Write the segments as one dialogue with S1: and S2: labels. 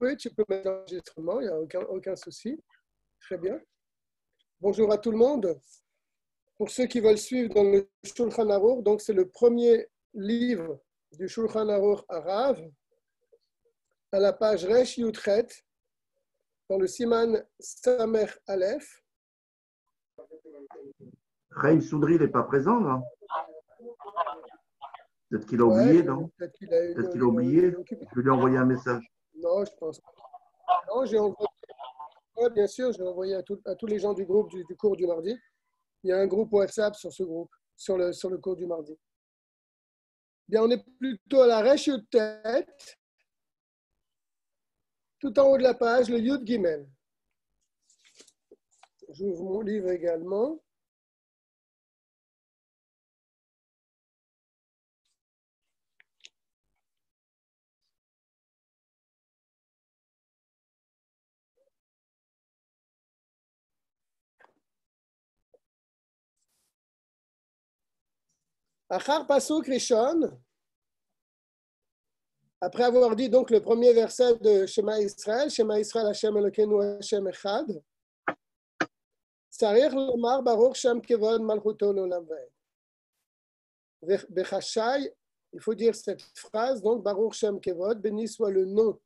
S1: Oui, tu peux mettre l'enregistrement, il n'y a aucun souci. Très bien. Bonjour à tout le monde. Pour ceux qui veulent suivre dans le Shulchan Aruch, donc c'est le premier livre du Shulchan Aruch arabe, à la page Resh Yudchet, dans le Siman Samer Aleph.
S2: Chaim Soudri n'est pas présent, là. Peut-être qu'il a
S1: Ouais,
S2: oublié, non?
S1: peut-être qu'il a
S2: Peut-être qu'il a oublié. Je vais lui envoyer un message.
S1: Non, je pense pas. Non, j'ai envoyé, ouais, bien sûr, j'ai envoyé à tous les gens du groupe du cours du mardi. Il y a un groupe WhatsApp sur ce groupe, sur le cours du mardi. Bien, on est plutôt à la Resh Yudchet, tout en haut de la page, le Yud Gimel. J'ouvre mon livre également. Achar Pasuk Rishon, après avoir dit donc le premier verset de Shema Israël Hashem Elokeinu Hashem Echad, Tzarich lomar Baruch Shem Kevod Malchuto L'Olam Vaed. Bechashai, il faut dire cette phrase, donc Baruch Shem Kevod, béni soit le nom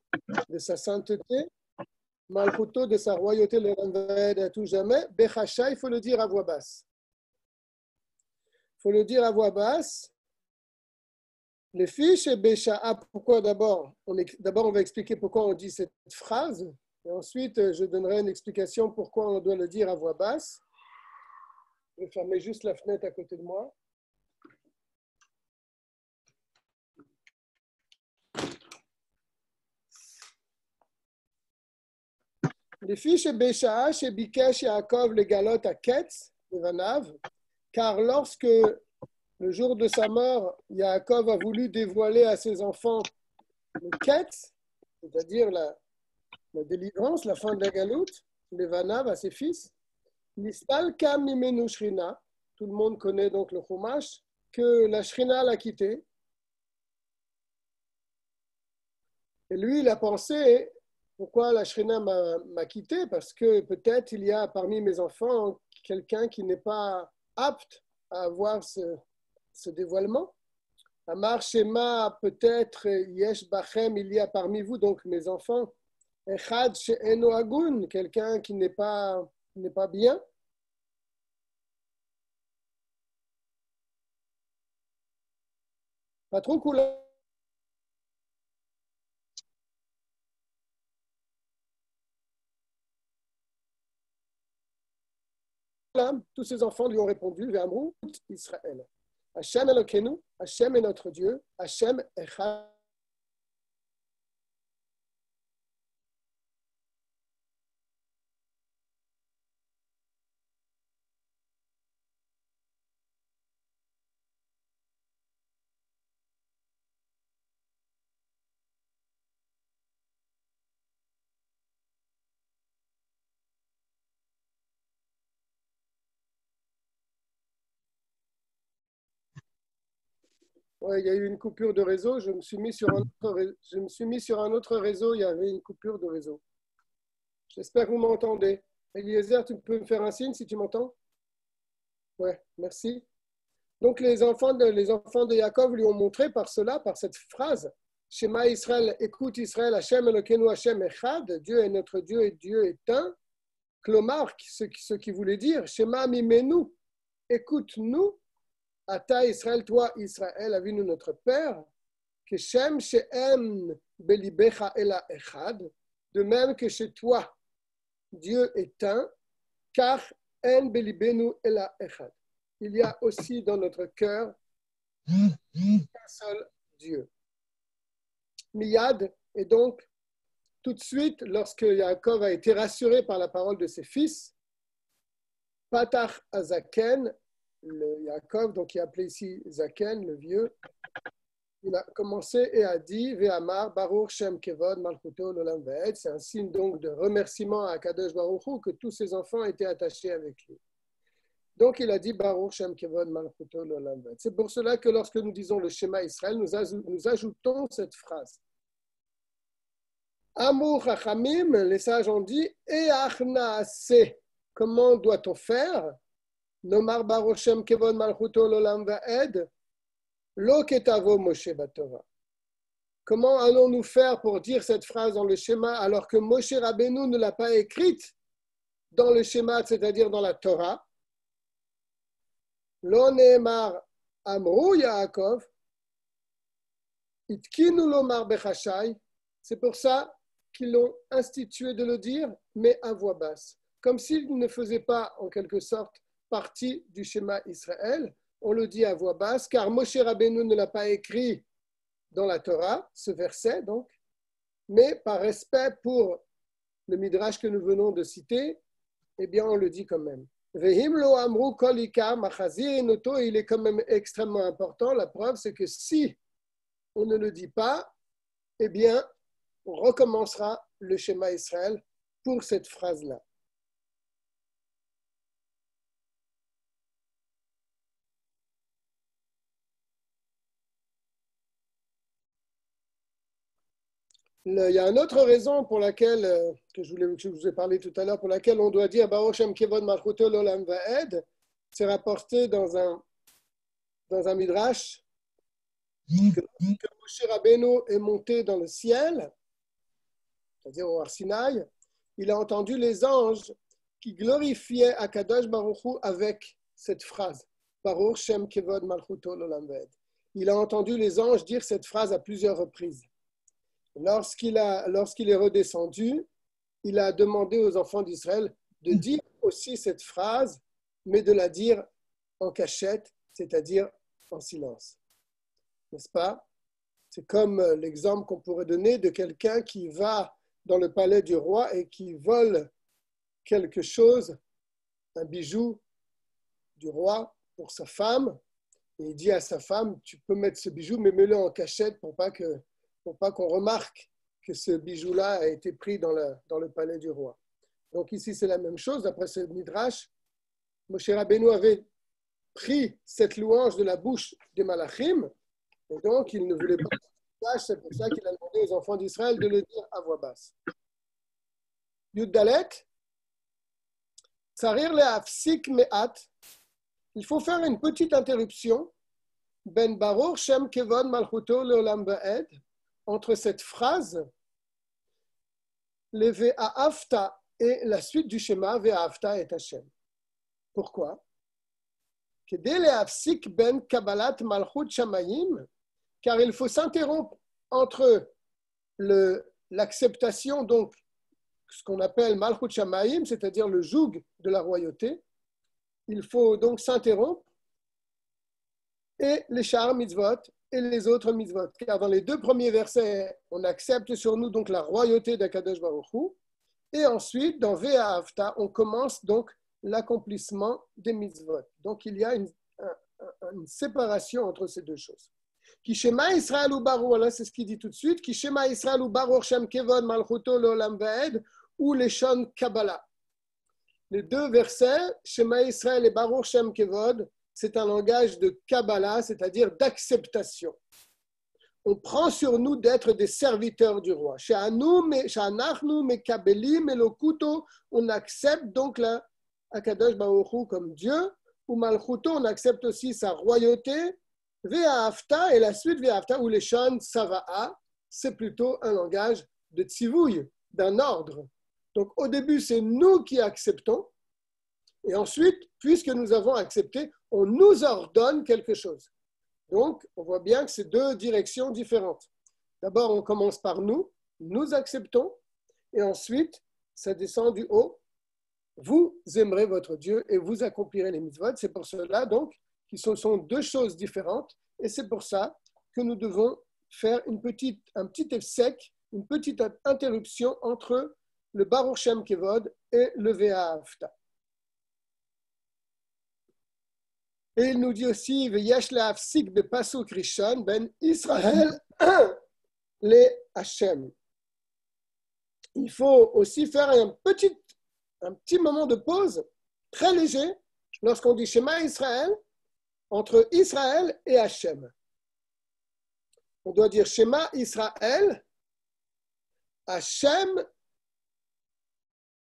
S1: de sa sainteté, Malchuto de sa royauté L'Olam Vaed à tout jamais. Bechashai, il faut le dire à voix basse. Il faut le dire à voix basse. Les fiches et Bécha'a, pourquoi d'abord on va expliquer pourquoi on dit cette phrase, et ensuite je donnerai une explication pourquoi on doit le dire à voix basse. Je vais fermer juste la fenêtre à côté de moi. Les fiches et Bécha'a, chez Bikesh et Yaakov, les galotes à Ketz, le Vanav, car lorsque le jour de sa mort, Yaakov a voulu dévoiler à ses enfants le Ketz, c'est-à-dire la délivrance, la fin de la galoute, les Vanav à ses fils. Nistal kam mimenu shrina, tout le monde connaît donc le Chumash, que la shrina l'a quitté. Et lui, il a pensé, pourquoi la shrina m'a quitté? Parce que peut-être il y a parmi mes enfants quelqu'un qui n'est pas apte à avoir ce dévoilement. Amar Shema, peut-être Yesh Bachem, il y a parmi vous, donc mes enfants, Echad She'eno Agun, quelqu'un qui n'est pas bien. Pas trop cool. Tous ses enfants lui ont répondu, Ve'amrou Israël. Hashem Elokeinu, Hashem est notre Dieu, Hashem Echad. Ouais, il y a eu une coupure de réseau. Je me suis mis sur un autre réseau. Il y avait une coupure de réseau. J'espère que vous m'entendez. Eliezer, tu peux me faire un signe si tu m'entends? Ouais, merci. Donc les enfants de Yaakov lui ont montré par cette phrase, Shema Israël, écoute Israël, Hashem Elokeinu Hashem Echad, Dieu est notre Dieu et Dieu est un. Klomar, ce qui voulait dire, Shema Mimenu, écoute-nous. Ata Israël, toi Israël, avinu notre Père, que Shem She'em Belibecha Ela Echad, de même que chez toi, Dieu est un, car En Belibenu Ela Echad. Il y a aussi dans notre cœur un seul Dieu. Miyad, et donc, tout de suite, lorsque Yaakov a été rassuré par la parole de ses fils, Patach Azaken, le Yaakov, donc qui est appelé ici Zaken, le vieux, il a commencé et a dit Ve'amar Baruch Shem Kevod Malchuto L'Olam Vaed. C'est un signe donc de remerciement à Kadosh Baruch Hu que tous ses enfants étaient attachés avec lui. Donc il a dit Baruch Shem Kevod Malchuto L'Olam Vaed. C'est pour cela que lorsque nous disons le Shema Israël, nous ajoutons cette phrase. Amou Chachamim, les sages ont dit, et Achnaase, comment doit-on faire? Nomar Baruch Shem Kevod Malchuto Lolam Va'ed, Lo Ketavo Moshe Batorah. Comment allons-nous faire pour dire cette phrase dans le schéma alors que Moshe Rabbeinu ne l'a pas écrite dans le schéma, c'est-à-dire dans la Torah? Lo Neemar Amru Yaakov, Itkinu Lomar Bechashai. C'est pour ça qu'ils l'ont institué de le dire, mais à voix basse. Comme s'il ne faisait pas, en quelque sorte, partie du schéma Israël, on le dit à voix basse, car Moshe Rabbeinu ne l'a pas écrit dans la Torah, ce verset donc, mais par respect pour le Midrash que nous venons de citer, eh bien on le dit quand même. Vehim lo amru kol ikar machazir inoto, il est quand même extrêmement important. La preuve, c'est que si on ne le dit pas, eh bien on recommencera le schéma Israël pour cette phrase-là. Il y a une autre raison pour laquelle, que je vous ai parlé tout à l'heure, pour laquelle on doit dire Baruch Shem Kevod Malchuto L'Olam Va'ed. C'est rapporté dans un midrash que Moshe Rabbeinu est monté dans le ciel, c'est-à-dire au Har Sinaï. Il a entendu les anges qui glorifiaient Akadosh Baruch Hu avec cette phrase Baruch Shem Kevod Malchuto L'Olam Va'ed. Il a entendu les anges dire cette phrase à plusieurs reprises. Lorsqu'il est redescendu, il a demandé aux enfants d'Israël de dire aussi cette phrase, mais de la dire en cachette, c'est-à-dire en silence. N'est-ce pas? C'est comme l'exemple qu'on pourrait donner de quelqu'un qui va dans le palais du roi et qui vole quelque chose, un bijou du roi pour sa femme, et il dit à sa femme, tu peux mettre ce bijou, mais mets-le en cachette pour pas qu'on remarque que ce bijou-là a été pris dans le palais du roi. Donc ici, c'est la même chose. D'après ce midrash, Moshe Rabbeinu avait pris cette louange de la bouche des Malachim, et donc il ne voulait pas que ça sache. C'est pour ça qu'il a demandé aux enfants d'Israël de le dire à voix basse. Yud Dalet, Tsarir le'afsik me'at, il faut faire une petite interruption, Ben Baruch Shem Kevod Malchuto L'Olam Va'ed, entre cette phrase, le Ve'afta et la suite du schéma, Ve'afta et Hashem. Pourquoi? Kedei le'afsik ben Kabbalat Malchut Shamayim, car il faut s'interrompre entre l'acceptation, donc ce qu'on appelle Malchut Shamayim, c'est-à-dire le joug de la royauté. Il faut donc s'interrompre, et les Sha'ar Mitzvot, et les autres mitzvot. Car dans les deux premiers versets, on accepte sur nous donc la royauté d'Akadosh Baruch Hu. Et ensuite, dans Ve'ahavta, on commence donc l'accomplissement des mitzvot. Donc il y a une séparation entre ces deux choses. Ki Shema Israël ou Baruch, voilà, c'est ce qu'il dit tout de suite. Ki Shema Israël ou Baruch Shem Kevod Malchuto L'Olam Va'ed ou les Shon Kabbalah. Les deux versets, Shema Israël et Baruch Shem Kevod, c'est un langage de Kabbalah, c'est-à-dire d'acceptation. On prend sur nous d'être des serviteurs du roi. On accepte donc la Akadosh Baruch Hu comme Dieu, ou Malchuto, on accepte aussi sa royauté. Ve'ahavta, et la suite Ve'ahavta, ou les Shon Sava'a, c'est plutôt un langage de tzivouille, d'un ordre. Donc au début, c'est nous qui acceptons, et ensuite, puisque nous avons accepté, on nous ordonne quelque chose. Donc, on voit bien que c'est deux directions différentes. D'abord, on commence par nous acceptons, et ensuite, ça descend du haut. Vous aimerez votre Dieu et vous accomplirez les mitzvot. C'est pour cela, donc, que ce sont deux choses différentes, et c'est pour ça que nous devons faire un petit sec, une petite interruption entre le Baruch Shem Kevod et le Ve'ahavta. Et il nous dit aussi, Ve'yesh le'afsik bepasuk rishon ben Israël le Hashem. Il faut aussi faire un petit moment de pause, très léger, lorsqu'on dit Shema Israël, entre Israël et Hashem. On doit dire Shema Israël Hachem,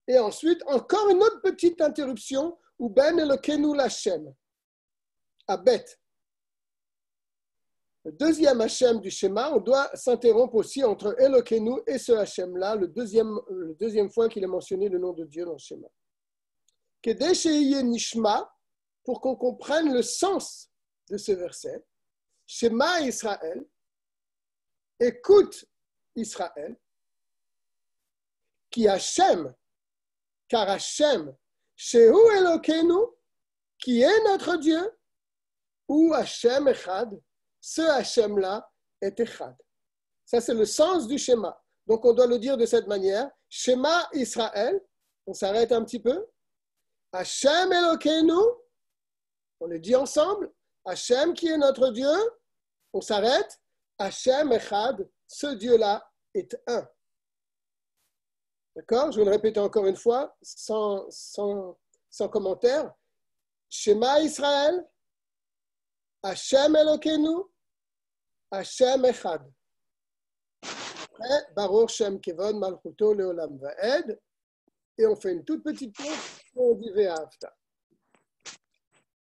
S1: et ensuite, encore une autre petite interruption, ou ben Elokeinu l'Hachem, à Bet. Le deuxième Hachem du schéma, on doit s'interrompre aussi entre Elokeinu et ce Hachem-là, le deuxième fois qu'il est mentionné le nom de Dieu dans le schéma. Kedei sheyeh nishma, pour qu'on comprenne le sens de ce verset, Shema Israël, écoute Israël, qui Hachem, car Hachem, Shehu Elokeinu, qui est notre Dieu, ou Hachem Echad, ce Hachem-là est Echad. Ça, c'est le sens du schéma. Donc, on doit le dire de cette manière. Shema Israël, on s'arrête un petit peu. Hachem Elokeinu, on le dit ensemble. Hachem qui est notre Dieu, on s'arrête. Hachem Echad, ce Dieu-là est un. D'accord? Je vais le répéter encore une fois, sans commentaire. Shema Israël, Hachem Elokeinu, Hachem Echad. Après, Baruch Shem Kevod Malchuto Leolam Vaed. Et on fait une toute petite pause et on dit Ve'ahavta.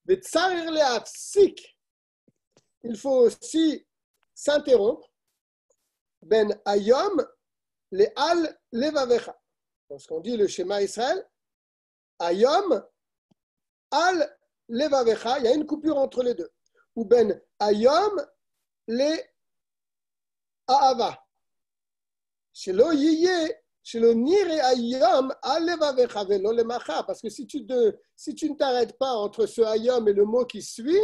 S1: Vetzarir le'afsik. Il faut aussi s'interrompre. Ben Ayom le'al levavecha. Lorsqu'on dit le schéma Israël, Ayom al levavecha, il y a une coupure entre les deux. Ou ben Ayom le Ahava. Shelo yiyeh, shelo nire Ayom al levavecha velo lemacha. Parce que si tu ne t'arrêtes pas entre ce Ayom et le mot qui suit,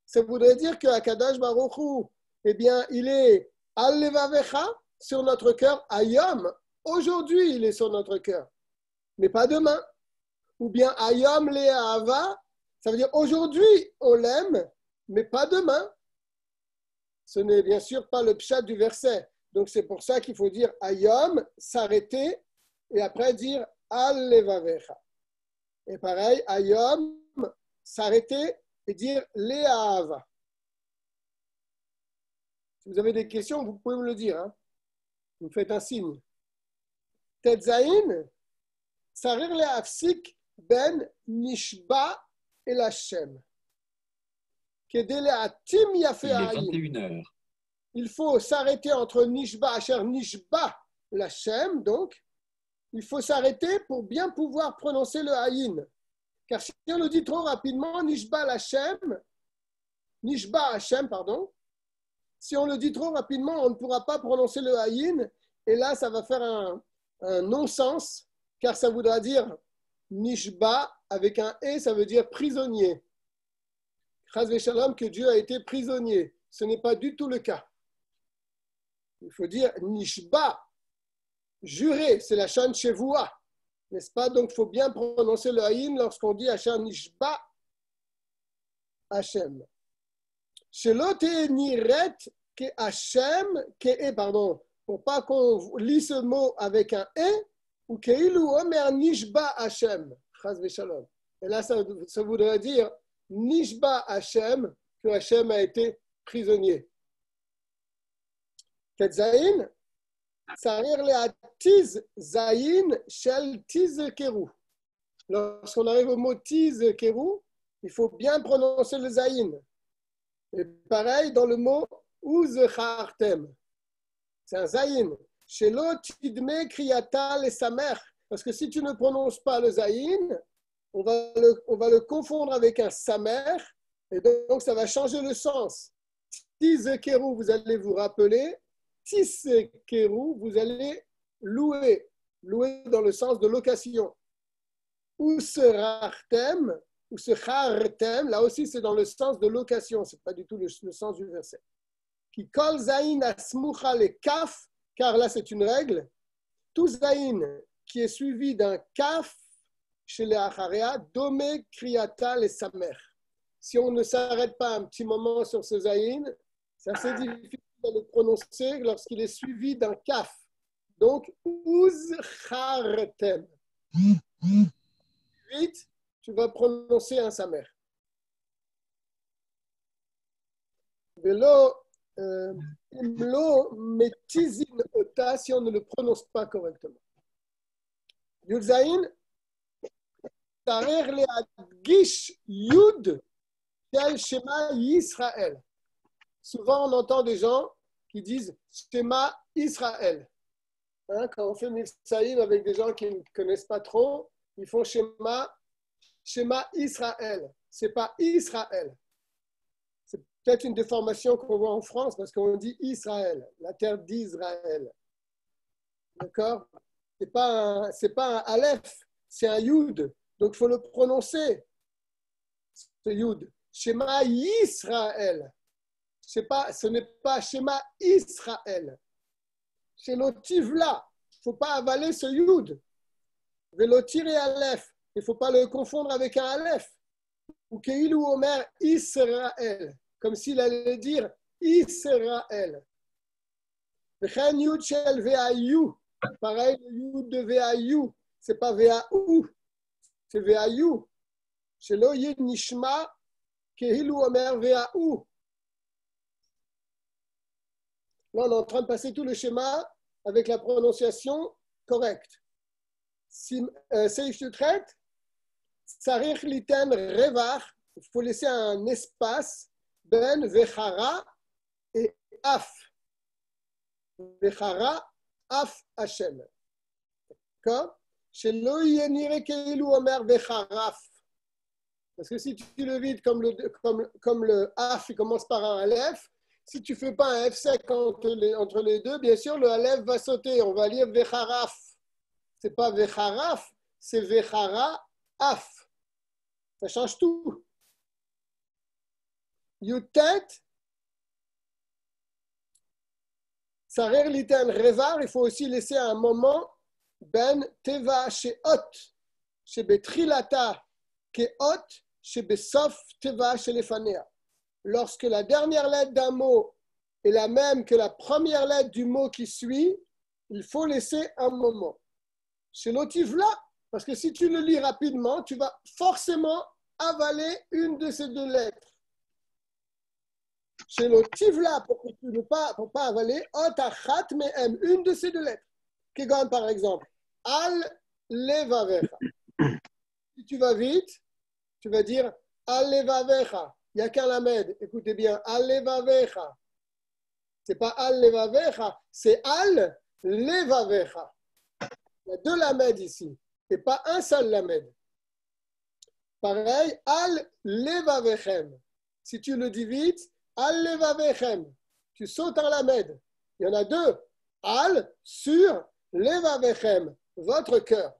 S1: ça voudrait dire que Akadosh Baruch Hu, eh bien, il est al levavecha sur notre cœur. Ayom, aujourd'hui, il est sur notre cœur, mais pas demain. Ou bien Ayom le Ahava, ça veut dire aujourd'hui, on l'aime, mais pas demain. Ce n'est bien sûr pas le pshat du verset. Donc, c'est pour ça qu'il faut dire Ayom, s'arrêter, et après dire al levavecha. Et pareil, Ayom, s'arrêter et dire le Ahava. Si vous avez des questions, vous pouvez me le dire. Hein. Vous me faites un signe. Tetzaïn, Sarir le Afsik ben Nishba el Hashem. Kedele Atim Yafe Ayin.
S3: Il est 21h.
S1: Il faut s'arrêter entre Nishba, Asher Nishba l'Hashem, donc. Il faut s'arrêter pour bien pouvoir prononcer le Ayin. Car si on le dit trop rapidement, Nishba Hashem, pardon. Si on le dit trop rapidement, on ne pourra pas prononcer le Ayin. Et là, ça va faire un non-sens, car ça voudra dire Nishba avec un E, ça veut dire prisonnier. Chas v'shalom, que Dieu a été prisonnier. Ce n'est pas du tout le cas. Il faut dire Nishba, juré, c'est la Shan Shevoua, n'est-ce pas? Donc, il faut bien prononcer le Ayin lorsqu'on dit Hashem Nishba Hashem. Shelote niret ke Hashem, pardon, pour pas qu'on lit ce mot avec un E, ou keilu omer Nishba Hashem, chas v'shalom. Et là, ça voudrait dire Nishba Hashem, que Hashem a été prisonnier. Ketzaïn, Sarir le Tiz Zayin Shel Tiz Keru. Lorsqu'on arrive au mot Tiz Keru, il faut bien prononcer le Zayin. Et pareil dans le mot Uzechartem. C'est un Zayin. Shelo Tidme Kriyata le Samer. Parce que si tu ne prononces pas le Zayin, on va le confondre avec un Samer. Et donc ça va changer le sens. Tiz Keru, vous allez vous rappeler. Tiskeru, vous allez louer dans le sens de location. Ou serartem, là aussi c'est dans le sens de location, c'est pas du tout le sens du verset. Qui kol zayin asmucha le kaf, car là c'est une règle, tout zayin qui est suivi d'un kaf chez les acharea, dome kriyata le samer. Si on ne s'arrête pas un petit moment sur ce zayin, c'est assez difficile de le prononcer lorsqu'il est suivi d'un kaf. Donc, uzchartem. Ensuite, tu vas prononcer un samer. Velo Imlo metizin ota si on ne le prononce pas correctement. Yudzaïn, tarer le adgish yud tel Shema Yisrael. Souvent, on entend des gens qui disent Shema Israël. Hein, quand on fait Mifsaïm avec des gens qui ne connaissent pas trop, ils font Shema Israël. Ce n'est pas Israël. C'est peut-être une déformation qu'on voit en France parce qu'on dit Israël, la terre d'Israël. D'accord? Ce n'est pas un Aleph, c'est un Yud. Donc, il faut le prononcer, ce Yud. Shema Yisraël. Ce n'est pas Shema Israël. C'est l'otivla. Il ne faut pas avaler ce Yud. Velotir et Aleph. Il ne faut pas le confondre avec un Aleph. Ou Keilou Omer Israël. Comme s'il allait dire Israël. Vechen Yud Shel Veayu. Pareil, le Yud de Veayu. Ce n'est pas Veaou. C'est Veayu. Shelo Yid Nishma Keilou Omer Veaou. Là, on est en train de passer tout le schéma avec la prononciation correcte. Seif Tutret, Sarich Liten Revar, il faut laisser un espace, Ben Vechara et Af. Vechara, Af Hashem. D'accord? Chez Loïenire Keilu Omer Vecharaf. Parce que si tu le vides comme le Af, il commence par un Aleph. Si tu ne fais pas un F sec entre les deux, bien sûr, le Aleph va sauter. On va lire Vecharaf. Ce n'est pas Vecharaf, c'est Vechara Af. Ça change tout. Yutet, Sarer Liten Revar, il faut aussi laisser un moment Ben Teva Sheot, chez Betrilata Keot, chez Besof Teva chez Lefanea. Lorsque la dernière lettre d'un mot est la même que la première lettre du mot qui suit, il faut laisser un moment. Chez l'otivla, parce que si tu le lis rapidement, tu vas forcément avaler une de ces deux lettres. Chez l'otivla, pour ne pas avaler, otachat me'em, une de ces deux lettres. Kegon, par exemple, al levavecha. Si tu vas vite, tu vas dire al levavecha. Il n'y a qu'un lamed. Écoutez bien, al levavecha. Ce n'est pas al levavecha, c'est al levavecha. Il y a deux lamed ici, et pas un seul lamed. Pareil, al levavechem. Si tu le dis vite, al levavechem. Tu sautes un lamed. Il y en a deux. Al sur levavechem, votre cœur.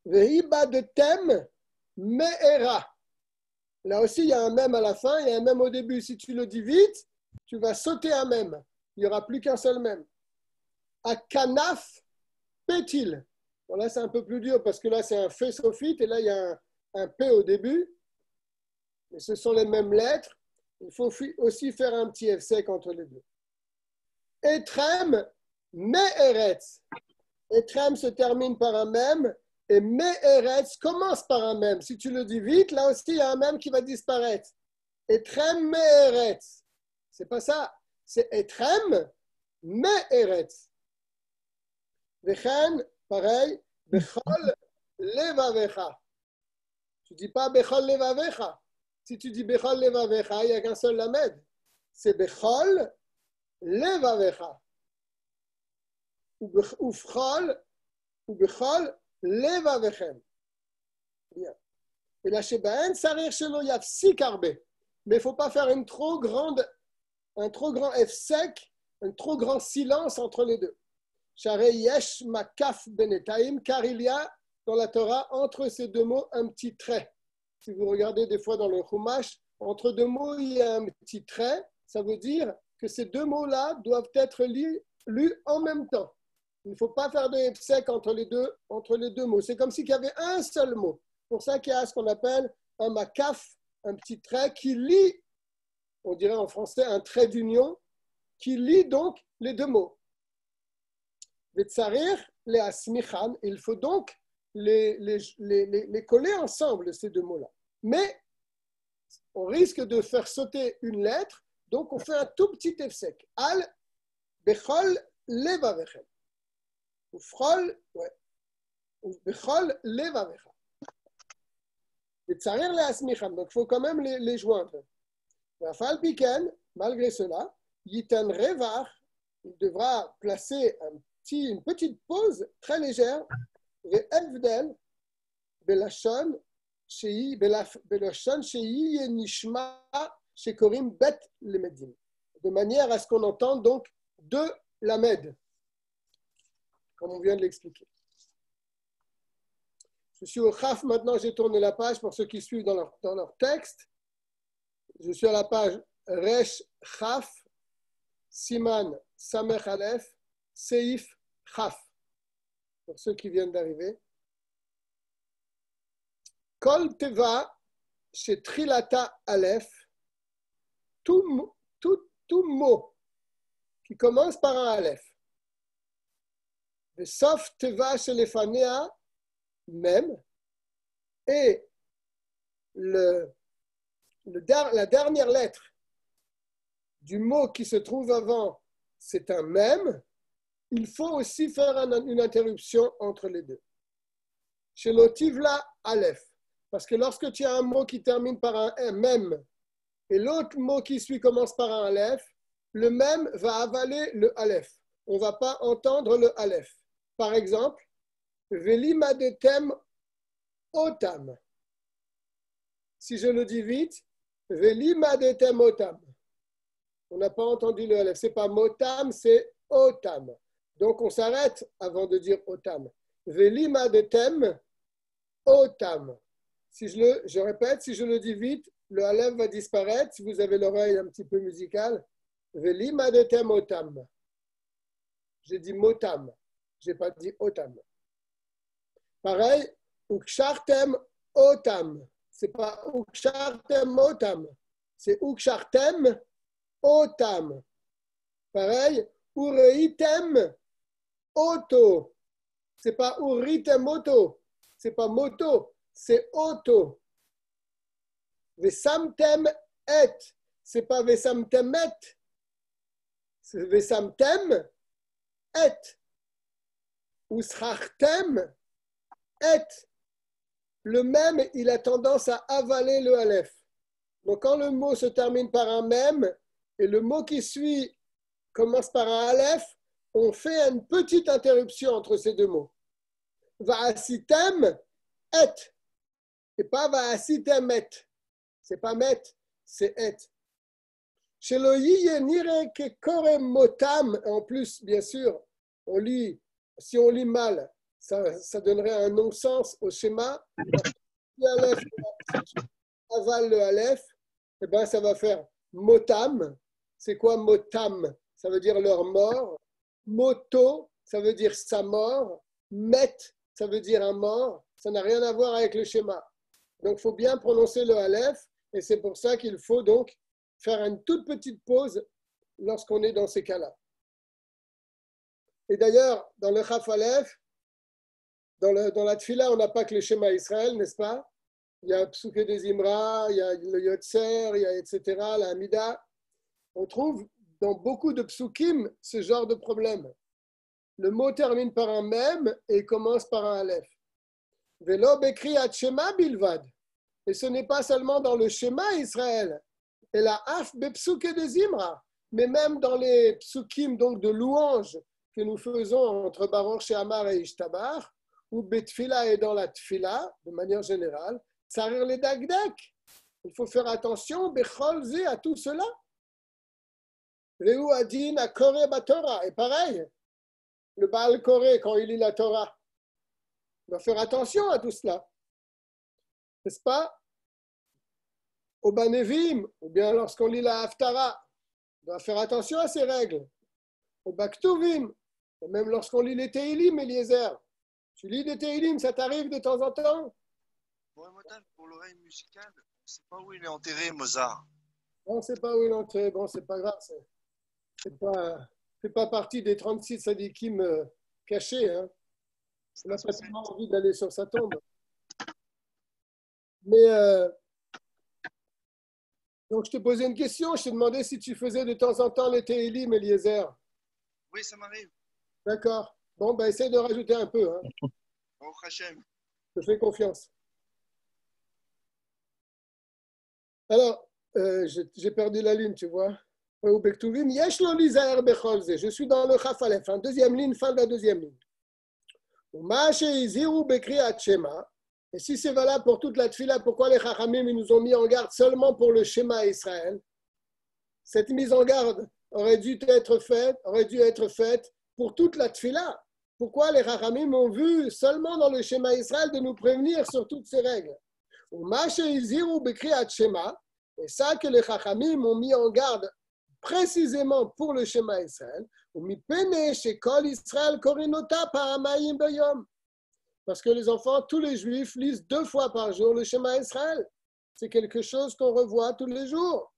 S1: Vehiba de tem. Me'era. Là aussi, il y a un même à la fin, il y a un même au début. Si tu le dis vite, tu vas sauter un même. Il n'y aura plus qu'un seul même. À kanaf pétil. Bon, là, c'est un peu plus dur parce que là, c'est un fait sophite et là, il y a un P au début. Mais ce sont les mêmes lettres. Il faut aussi faire un petit F sec entre les deux. Etrem me'eretz. Etrem se termine par un même. Et me'eretz commence par un même. Si tu le dis vite, là aussi, il y a un même qui va disparaître. Etrem me'eretz. C'est pas ça. C'est etrem me'eretz. Vechen, pareil, bechol levavecha. Tu dis pas bechol levavecha. Si tu dis bechol levavecha, il n'y a qu'un seul lamed. C'est bechol levavecha. Ou bechol levavechem. Bien. Et là, chez Baen, sarir shelo yafsik arbe. Mais il ne faut pas faire un trop grand F sec, un trop grand silence entre les deux. Sharei yesh makaf benetaim, car il y a dans la Torah, entre ces deux mots, un petit trait. Si vous regardez des fois dans le Chumash, entre deux mots, il y a un petit trait. Ça veut dire que ces deux mots-là doivent être lus en même temps. Il ne faut pas faire de F sec entre les deux mots. C'est comme s'il y avait un seul mot. C'est pour ça qu'il y a ce qu'on appelle un makaf, un petit trait qui lie, on dirait en français un trait d'union, qui lie donc les deux mots. Vetsarir, les asmichan, il faut donc les coller ensemble, ces deux mots-là. Mais on risque de faire sauter une lettre, donc on fait un tout petit efsek. Al bechol levavechem. Ou frol, ouais. Ou bechol levavechem. Et tsarir le asmicham, donc il faut quand même les joindre. Rafal Piken, malgré cela, yitan revar, il devra placer une petite pause très légère, ve'evdel belashon shei yenishma shekorim bet lemedim, de manière à ce qu'on entende donc deux lamed, comme on vient de l'expliquer. Je suis au Chaf maintenant, j'ai tourné la page pour ceux qui suivent dans leur texte. Je suis à la page Resh Chaf, Siman Samech Aleph, Seif Chaf. Pour ceux qui viennent d'arriver. Kol Teva, chez Trilata Aleph, tout mot qui commence par un Aleph. Sauf Teva chez les Fanea, même, et la dernière lettre du mot qui se trouve avant, c'est un même, il faut aussi faire une interruption entre les deux. Chez l'otivla Aleph, parce que lorsque tu as un mot qui termine par un même et l'autre mot qui suit commence par un Aleph, le même va avaler le Aleph. On ne va pas entendre le Aleph. Par exemple, Velimadetem Otam. Si je le dis vite, Velimadetem Otam. On n'a pas entendu le Aleph. Ce n'est pas Motam, c'est Otam. Donc on s'arrête avant de dire Otam. Velimadetem Otam. Si je répète, si je le dis vite, le Aleph va disparaître. Si vous avez l'oreille un petit peu musicale, Velimadetem Otam. J'ai dit Motam. Je n'ai pas dit Otam. Pareil, Ukshartem Otam. Ce n'est pas Ukshartem Otam. C'est Ukshartem Otam. Pareil, Ureitem Oto. Ce n'est pas Uritem Oto. Ce n'est pas moto. C'est Oto. Vesamtem et. Ce n'est pas Vesamtem et. C'est Vesamtem et. Usrachtem et. Le même, il a tendance à avaler le Aleph. Donc, quand le mot se termine par un même et le mot qui suit commence par un Aleph, on fait une petite interruption entre ces deux mots. Va'asitem et. Et pas va'asitem et. C'est pas met, c'est et. Chez le yiyenire ke korem motam, en plus, bien sûr, si on lit mal, ça donnerait un non-sens au schéma. Si Aleph avale le Aleph, eh ben, ça va faire motam. C'est quoi motam? Ça veut dire leur mort. Moto, ça veut dire sa mort. Met, ça veut dire un mort. Ça n'a rien à voir avec le schéma. Donc, il faut bien prononcer le Aleph. Et c'est pour ça qu'il faut donc faire une toute petite pause lorsqu'on est dans ces cas-là. Et d'ailleurs, dans le Chaf Aleph, dans la Tfila, on n'a pas que le schéma Israël, n'est-ce pas? Il y a Psuke des Imra, il y a le Yotzer, il y a etc., la Hamida. On trouve dans beaucoup de psukim ce genre de problème. Le mot termine par un même et commence par un Aleph. Velo bekri at shema bilvad. Et ce n'est pas seulement dans le schéma Israël, et la af bepsuke des Imra, mais même dans les psukim donc de louanges que nous faisons entre Baruch She'amar et Ishtabar, ou betfila et dans la tfila, de manière générale, tsarir le dagdak. Il faut faire attention, bechol ze, à tout cela. Reu adin a Koré Batora. Et pareil, le Baal Koré, quand il lit la Torah, il doit faire attention à tout cela. N'est-ce pas? Au Banevim, ou bien lorsqu'on lit la Haftara, on doit faire attention à ces règles. Au Baktuvim, et même lorsqu'on lit les Teilim, Eliezer. Tu lis des Teilim, ça t'arrive de temps en temps?
S3: Ouais, Motan, pour l'oreille musicale, on ne sait pas où il est enterré, Mozart.
S1: On ne sait pas où il est entré. Bon, c'est pas grave. C'est pas partie des 36 sadikim cachés. Hein. On n'a pas tellement envie d'aller sur sa tombe. Mais Donc, je te posais une question. Je te demandais si tu faisais de temps en temps les Tehillim, Eliezer.
S3: Oui, ça m'arrive.
S1: D'accord. Bon, ben, essaie de rajouter un peu. Hein.
S3: Au Hachem.
S1: Je te fais confiance. Alors, j'ai perdu la ligne, tu vois. Je suis dans le Chaf Aleph, hein, deuxième ligne, fin de la deuxième ligne. Et si c'est valable pour toute la tfila, pourquoi les Chachamim nous ont mis en garde seulement pour le Shema Israël? Cette mise en garde aurait dû être faite pour toute la tfila. Pourquoi les Chachamim ont vu seulement dans le Shema Israël de nous prévenir sur toutes ces règles? Et ça que les Chachamim ont mis en garde précisément pour le Shema Israël, parce que les enfants, tous les juifs lisent 2 fois par jour le Shema Israël. C'est quelque chose qu'on revoit tous les jours.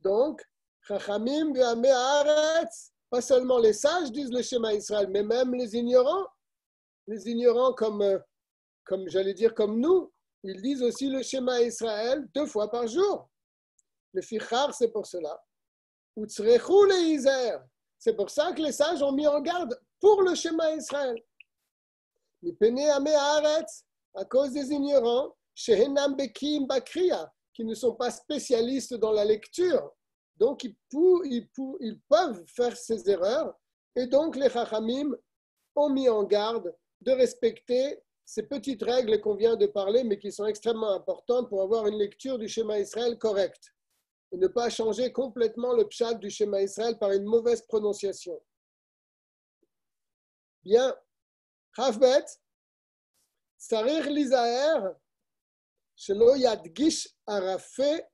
S1: Donc, Chachamim ve'amei haaretz, pas seulement les sages disent le Shema Israël, mais même les ignorants comme j'allais dire comme nous, ils disent aussi le Shema Israël 2 fois par jour. Le fichar, c'est pour cela. Utzrechu leizer, c'est pour ça que les sages ont mis en garde pour le Shema Israël. Mipnei amei haaretz, à cause des ignorants, shehenam bekim bakriya, qui ne sont pas spécialistes dans la lecture. Donc, ils peuvent faire ces erreurs. Et donc, les Chachamim ont mis en garde de respecter ces petites règles qu'on vient de parler, mais qui sont extrêmement importantes pour avoir une lecture du Shema Israël correcte. Et ne pas changer complètement le pshat du Shema Israël par une mauvaise prononciation. Bien. Chavbet, Sarir Lizaher, Shelo Yadgish Arafé,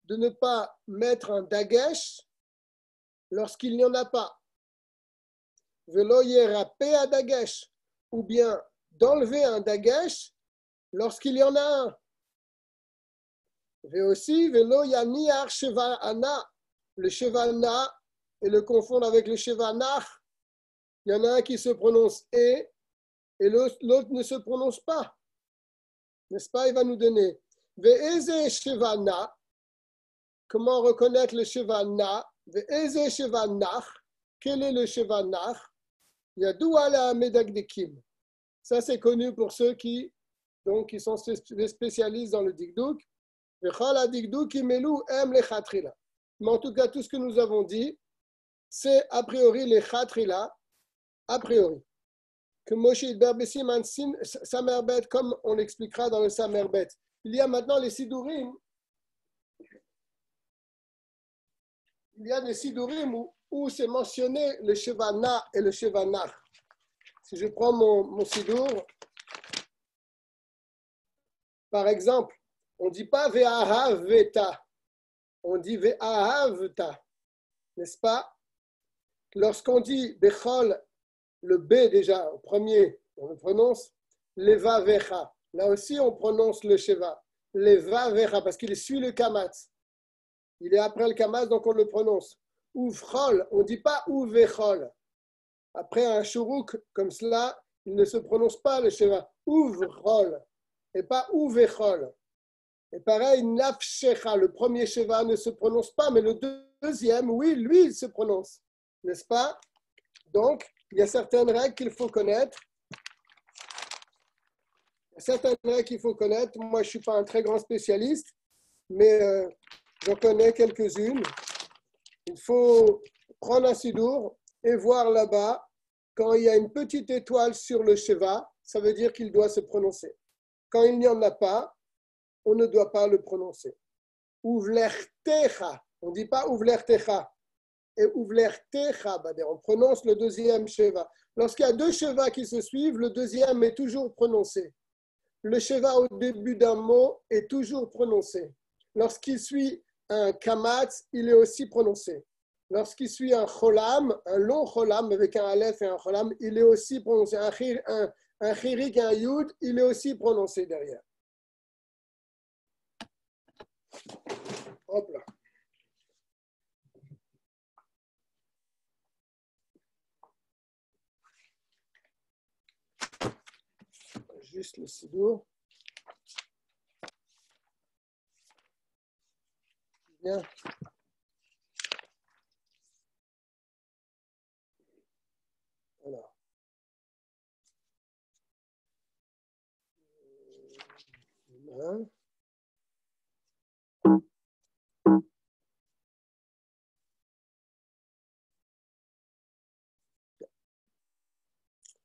S1: de ne pas mettre un dagesh lorsqu'il n'y en a pas. Velo Yerapé à dagesh, ou bien d'enlever un dagesh lorsqu'il y en a un. Et aussi, Velo Yaniar Shevana, le Shevana, et le confondre avec le Shevanach. Il y en a un qui se prononce et l'autre ne se prononce pas. N'est-ce pas? Il va nous donner. Ve'eze Shevana, comment reconnaître le Shevana? Ve'eze Shevanach, quel est le Shevanach? Yadou ala medagdekim. Ça, c'est connu pour ceux qui sont des spécialistes dans le dikdouk. Mais en tout cas, tout ce que nous avons dit, c'est a priori les chatrila, a priori. Que Moshe Berbessim Ansin, Samerbet, comme on l'expliquera dans le Samerbet. Il y a maintenant les Sidurim. Il y a des Sidurim où c'est mentionné le Shevana et le Shevanach. Si je prends mon Sidur, par exemple, on ne dit pas Ve'ahaveta, on dit Ve'ahavta, n'est-ce pas? Lorsqu'on dit Bechol, le B déjà, au premier, on le prononce Leva Vecha. Là aussi, on prononce le Sheva. Leva Vecha, parce qu'il suit le Kamatz. Il est après le Kamatz, donc on le prononce. Uvchol, on ne dit pas Uvechol. Après un shuruk comme cela, il ne se prononce pas le Sheva. Uvrol, et pas Uvechol. Et pareil, Nafshecha, le premier Sheva ne se prononce pas, mais le deuxième, oui, lui, il se prononce. N'est-ce pas? Donc, il y a certaines règles qu'il faut connaître. Moi, je ne suis pas un très grand spécialiste, mais j'en connais quelques-unes. Il faut prendre un sidour et voir là-bas, quand il y a une petite étoile sur le Sheva, ça veut dire qu'il doit se prononcer. Quand il n'y en a pas, on ne doit pas le prononcer. Uvlertecha, on ne dit pas Uvlertecha. Et Uvlertecha, on prononce le deuxième Sheva. Lorsqu'il y a 2 Shevas qui se suivent, le deuxième est toujours prononcé. Le Sheva au début d'un mot est toujours prononcé. Lorsqu'il suit un Kamatz, il est aussi prononcé. Lorsqu'il suit un Cholam, un long Cholam avec un Aleph et un Cholam, il est aussi prononcé. Un Chirik et un Yud, il est aussi prononcé derrière. Hop là. Juste le sidour. Bien. Alors. Voilà.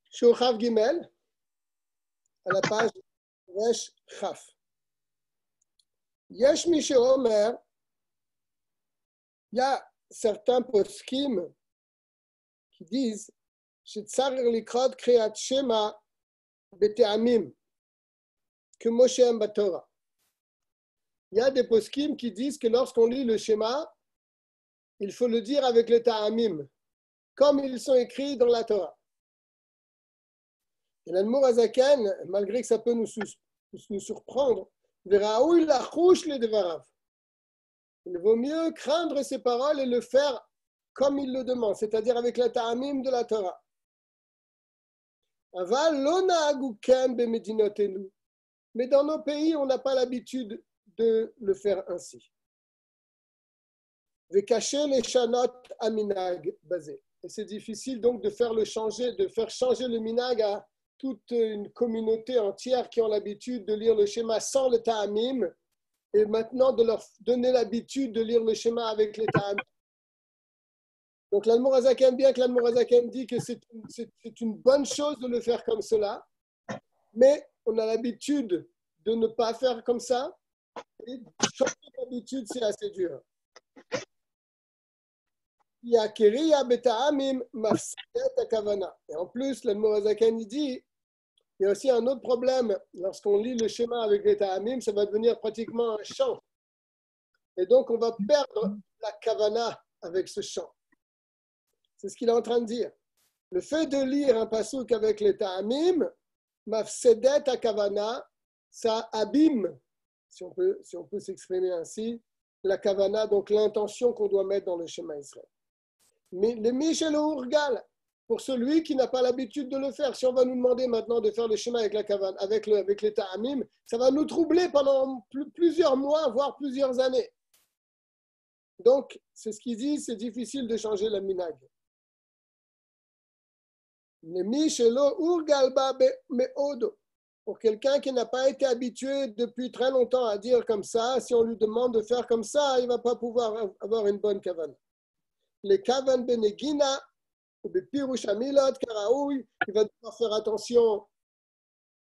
S1: Shochav Gimel, à la page Resh Chaf. Yesh mi sheomer, il y a certains poskim qui disent Shetzarir likrot kriyat shema bete'amim, que Moshe aime Batora. Il y a des poskim qui disent que lorsqu'on lit le schéma, il faut le dire avec les ta'amim, comme ils sont écrits dans la Torah. Et l'Admour Azaken, malgré que ça peut nous surprendre, verra où il achouche les devarav. Il vaut mieux craindre ses paroles et le faire comme il le demande, c'est-à-dire avec la ta'amim de la Torah. Aval lo na'agu ken bemedinotenu. Mais dans nos pays, on n'a pas l'habitude de le faire ainsi. Vekaché les shanot aminag basé. Et c'est difficile donc de faire changer le minag à toute une communauté entière qui ont l'habitude de lire le schéma sans le ta'amim, et maintenant de leur donner l'habitude de lire le schéma avec les ta'amim. Donc l'Admour Azaken, bien que l'Admour Azaken dit que c'est une bonne chose de le faire comme cela, mais on a l'habitude de ne pas faire comme ça, et changer d'habitude, c'est assez dur. Et en plus, l'Admour Azaken dit il y a aussi un autre problème. Lorsqu'on lit le schéma avec les ta'amim, ça va devenir pratiquement un chant. Et donc, on va perdre la kavana avec ce chant. C'est ce qu'il est en train de dire. Le fait de lire un pasuk avec les ta'amim, mafsedet à kavana, ça abîme, si on peut s'exprimer ainsi, la kavana, donc l'intention qu'on doit mettre dans le schéma Israël. Mais le Michel Urgal, pour celui qui n'a pas l'habitude de le faire, si on va nous demander maintenant de faire le schéma avec la kavana, avec les ta'amim, ça va nous troubler pendant plusieurs mois, voire plusieurs années. Donc, c'est ce qu'il dit, c'est difficile de changer la minag. Le Michel Urgal ba meodo. Pour quelqu'un qui n'a pas été habitué depuis très longtemps à dire comme ça, si on lui demande de faire comme ça, il ne va pas pouvoir avoir une bonne kavana. Les kavan benegina, bepirush amilot karaoui, il va devoir faire attention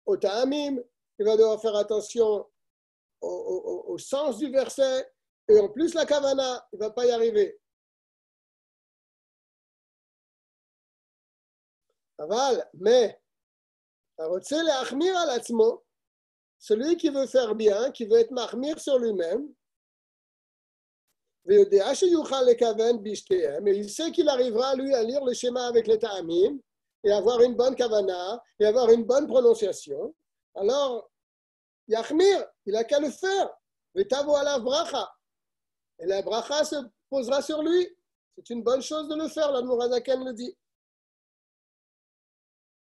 S1: au ta'amim, il va devoir faire attention au sens du verset, et en plus la kavana, il ne va pas y arriver. Aval, mais celui qui veut faire bien, qui veut être mahmir sur lui-même, mais il sait qu'il arrivera, lui, à lire le schéma avec les ta'amim et avoir une bonne kavana et avoir une bonne prononciation. Alors, yachmir, il n'a qu'à le faire. Et la bracha se posera sur lui. C'est une bonne chose de le faire, l'Admour Azaken le dit.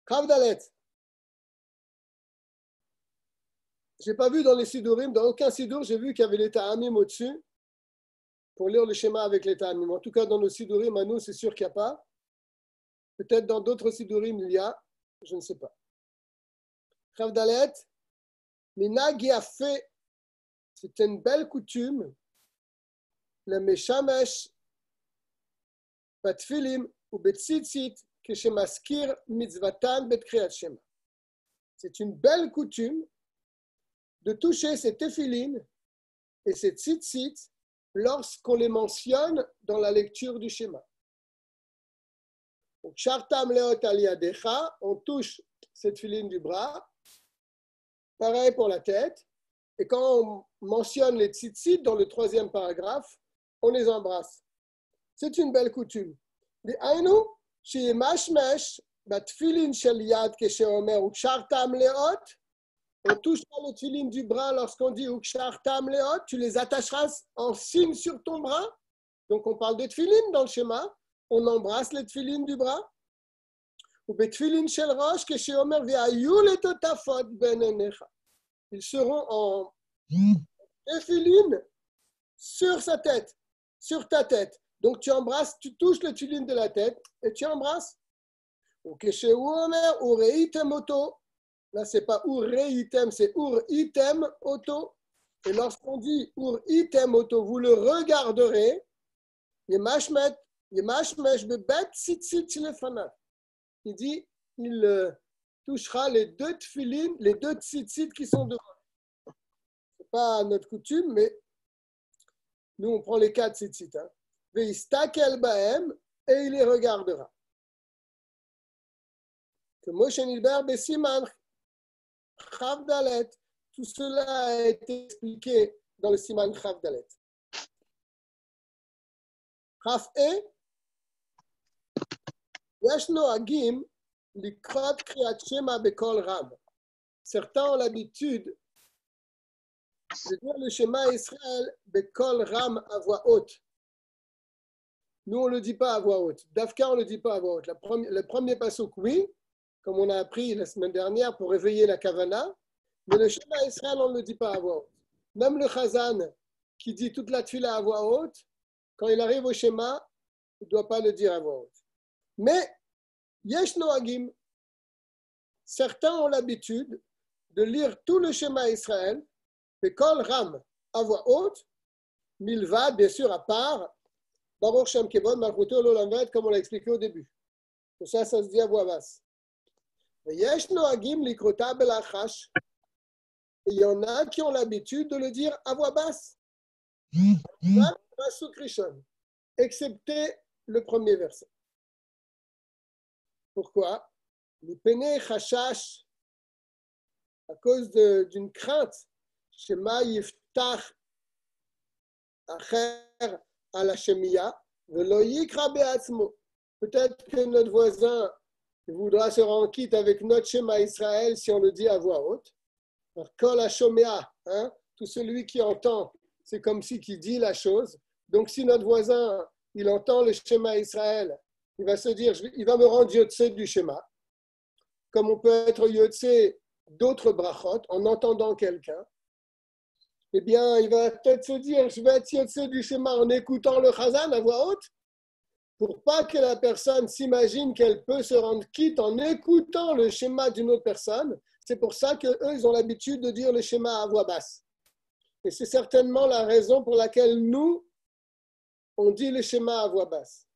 S1: Kavdalet. Je n'ai pas vu dans les sidurim, dans aucun sidur, j'ai vu qu'il y avait les ta'amim au-dessus pour lire le schéma avec les ta'amim. En tout cas, dans nos sidurim, à nous, c'est sûr qu'il n'y a pas. Peut-être dans d'autres sidurim, il y a. Je ne sais pas. Kavdalet. Minag Yafé, c'est une belle coutume. Le Meshamesh, Batfilim ou Betsitzit, Keshemaskir Mitzvatan Betkriyat Shema. C'est une belle coutume de toucher ces tefilin et ces tzitzit lorsqu'on les mentionne dans la lecture du schéma. Donc, Shartam Leot Aliadecha, on touche cette tefilin du bras. Pareil pour la tête. Et quand on mentionne les tzitzit dans le 3e paragraphe, on les embrasse. C'est une belle coutume. On touche le tefilin du bras lorsqu'on dit ukshartam leot, tu les attacheras en signe sur ton bras. Donc on parle de tefilin dans le schéma. On embrasse les tefilin du bras. Ils seront en tefilin sur sa tête, sur ta tête. Donc tu embrasses, tu touches le tefillin de la tête et tu embrasses. Ok, chez Omer, Ureitem Oto. Là, c'est pas Ureitem, c'est Uritem Oto. Et lorsqu'on dit Uritem Oto, vous le regarderez. Yemashmesh bebet tzitzit shelefanat. Il dit, il touchera les deux tefillin, les deux tzitzit qui sont devant. C'est pas notre coutume, mais nous, on prend les quatre tzitzit. Veistakel bahem, et il les regardera. Que Moshe Nilber Besiman Chavdalet, tout cela a été expliqué dans le Siman Chavdalet. Chaf e, Yashno Agim, Likrot Kriyat Shema Bekol Ram. Certains ont l'habitude de dire le Shema Israël Bekol Ram à voix haute. Nous, on ne le dit pas à voix haute. Dafka, on ne le dit pas à voix haute. Le premier passouk, oui, comme on a appris la semaine dernière pour réveiller la Kavana, mais le Shema Israël, on ne le dit pas à voix haute. Même le Chazan, qui dit toute la tefila à voix haute, quand il arrive au Shema, il ne doit pas le dire à voix haute. Mais, Yesh Noagim, certains ont l'habitude de lire tout le Shema Israël, Bekol Ram, à voix haute, Milvad, bien sûr, à part, Baruch Shem Kevod, Malchuto L'Olam Vaed, comme on l'a expliqué au début. Tout ça, ça se dit à voix basse. Yesh Noagim Likrota Belachash. Il y en a qui ont l'habitude de le dire à voix basse. Excepté le premier verset. Pourquoi? L'ipene chashash, à cause d'une crainte, Shema yiftach acher à la shemiya, velo yikra be'atzmo. Peut-être que notre voisin voudra se rendre quitte avec notre Shema Israël si on le dit à voix haute. Kol hashomea, tout celui qui entend, c'est comme si qui dit la chose. Donc si notre voisin, il entend le Shema Israël, il va se dire, il va me rendre Yotse du Shema, comme on peut être Yotse d'autres brachot en entendant quelqu'un. Eh bien, il va peut-être se dire, je vais être Yotse du Shema en écoutant le Chazan à voix haute, pour pas que la personne s'imagine qu'elle peut se rendre quitte en écoutant le Shema d'une autre personne. C'est pour ça qu'eux, ils ont l'habitude de dire le Shema à voix basse. Et c'est certainement la raison pour laquelle nous, on dit le Shema à voix basse.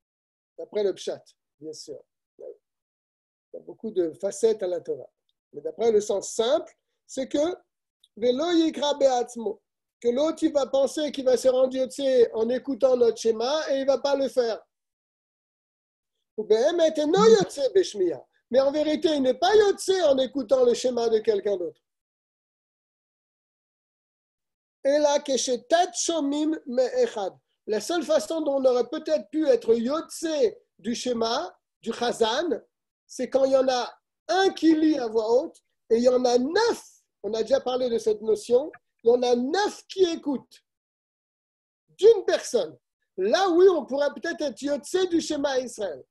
S1: D'après le Pshat, bien sûr. Il y a beaucoup de facettes à la Torah. Mais d'après le sens simple, c'est que Velo yikra be'atzmo, que l'autre, il va penser qu'il va se rendre Yotse en écoutant notre Shema et il ne va pas le faire. Mais en vérité, il n'est pas Yotse en écoutant le schéma de quelqu'un d'autre. Et là, la seule façon dont on aurait peut-être pu être Yotse du schéma, du Chazan, c'est quand il y en a un qui lit à voix haute et il y en a 9, on a déjà parlé de cette notion, il y en a 9 qui écoutent d'une personne. Là, oui, on pourrait peut-être être Yotse du schéma Israël.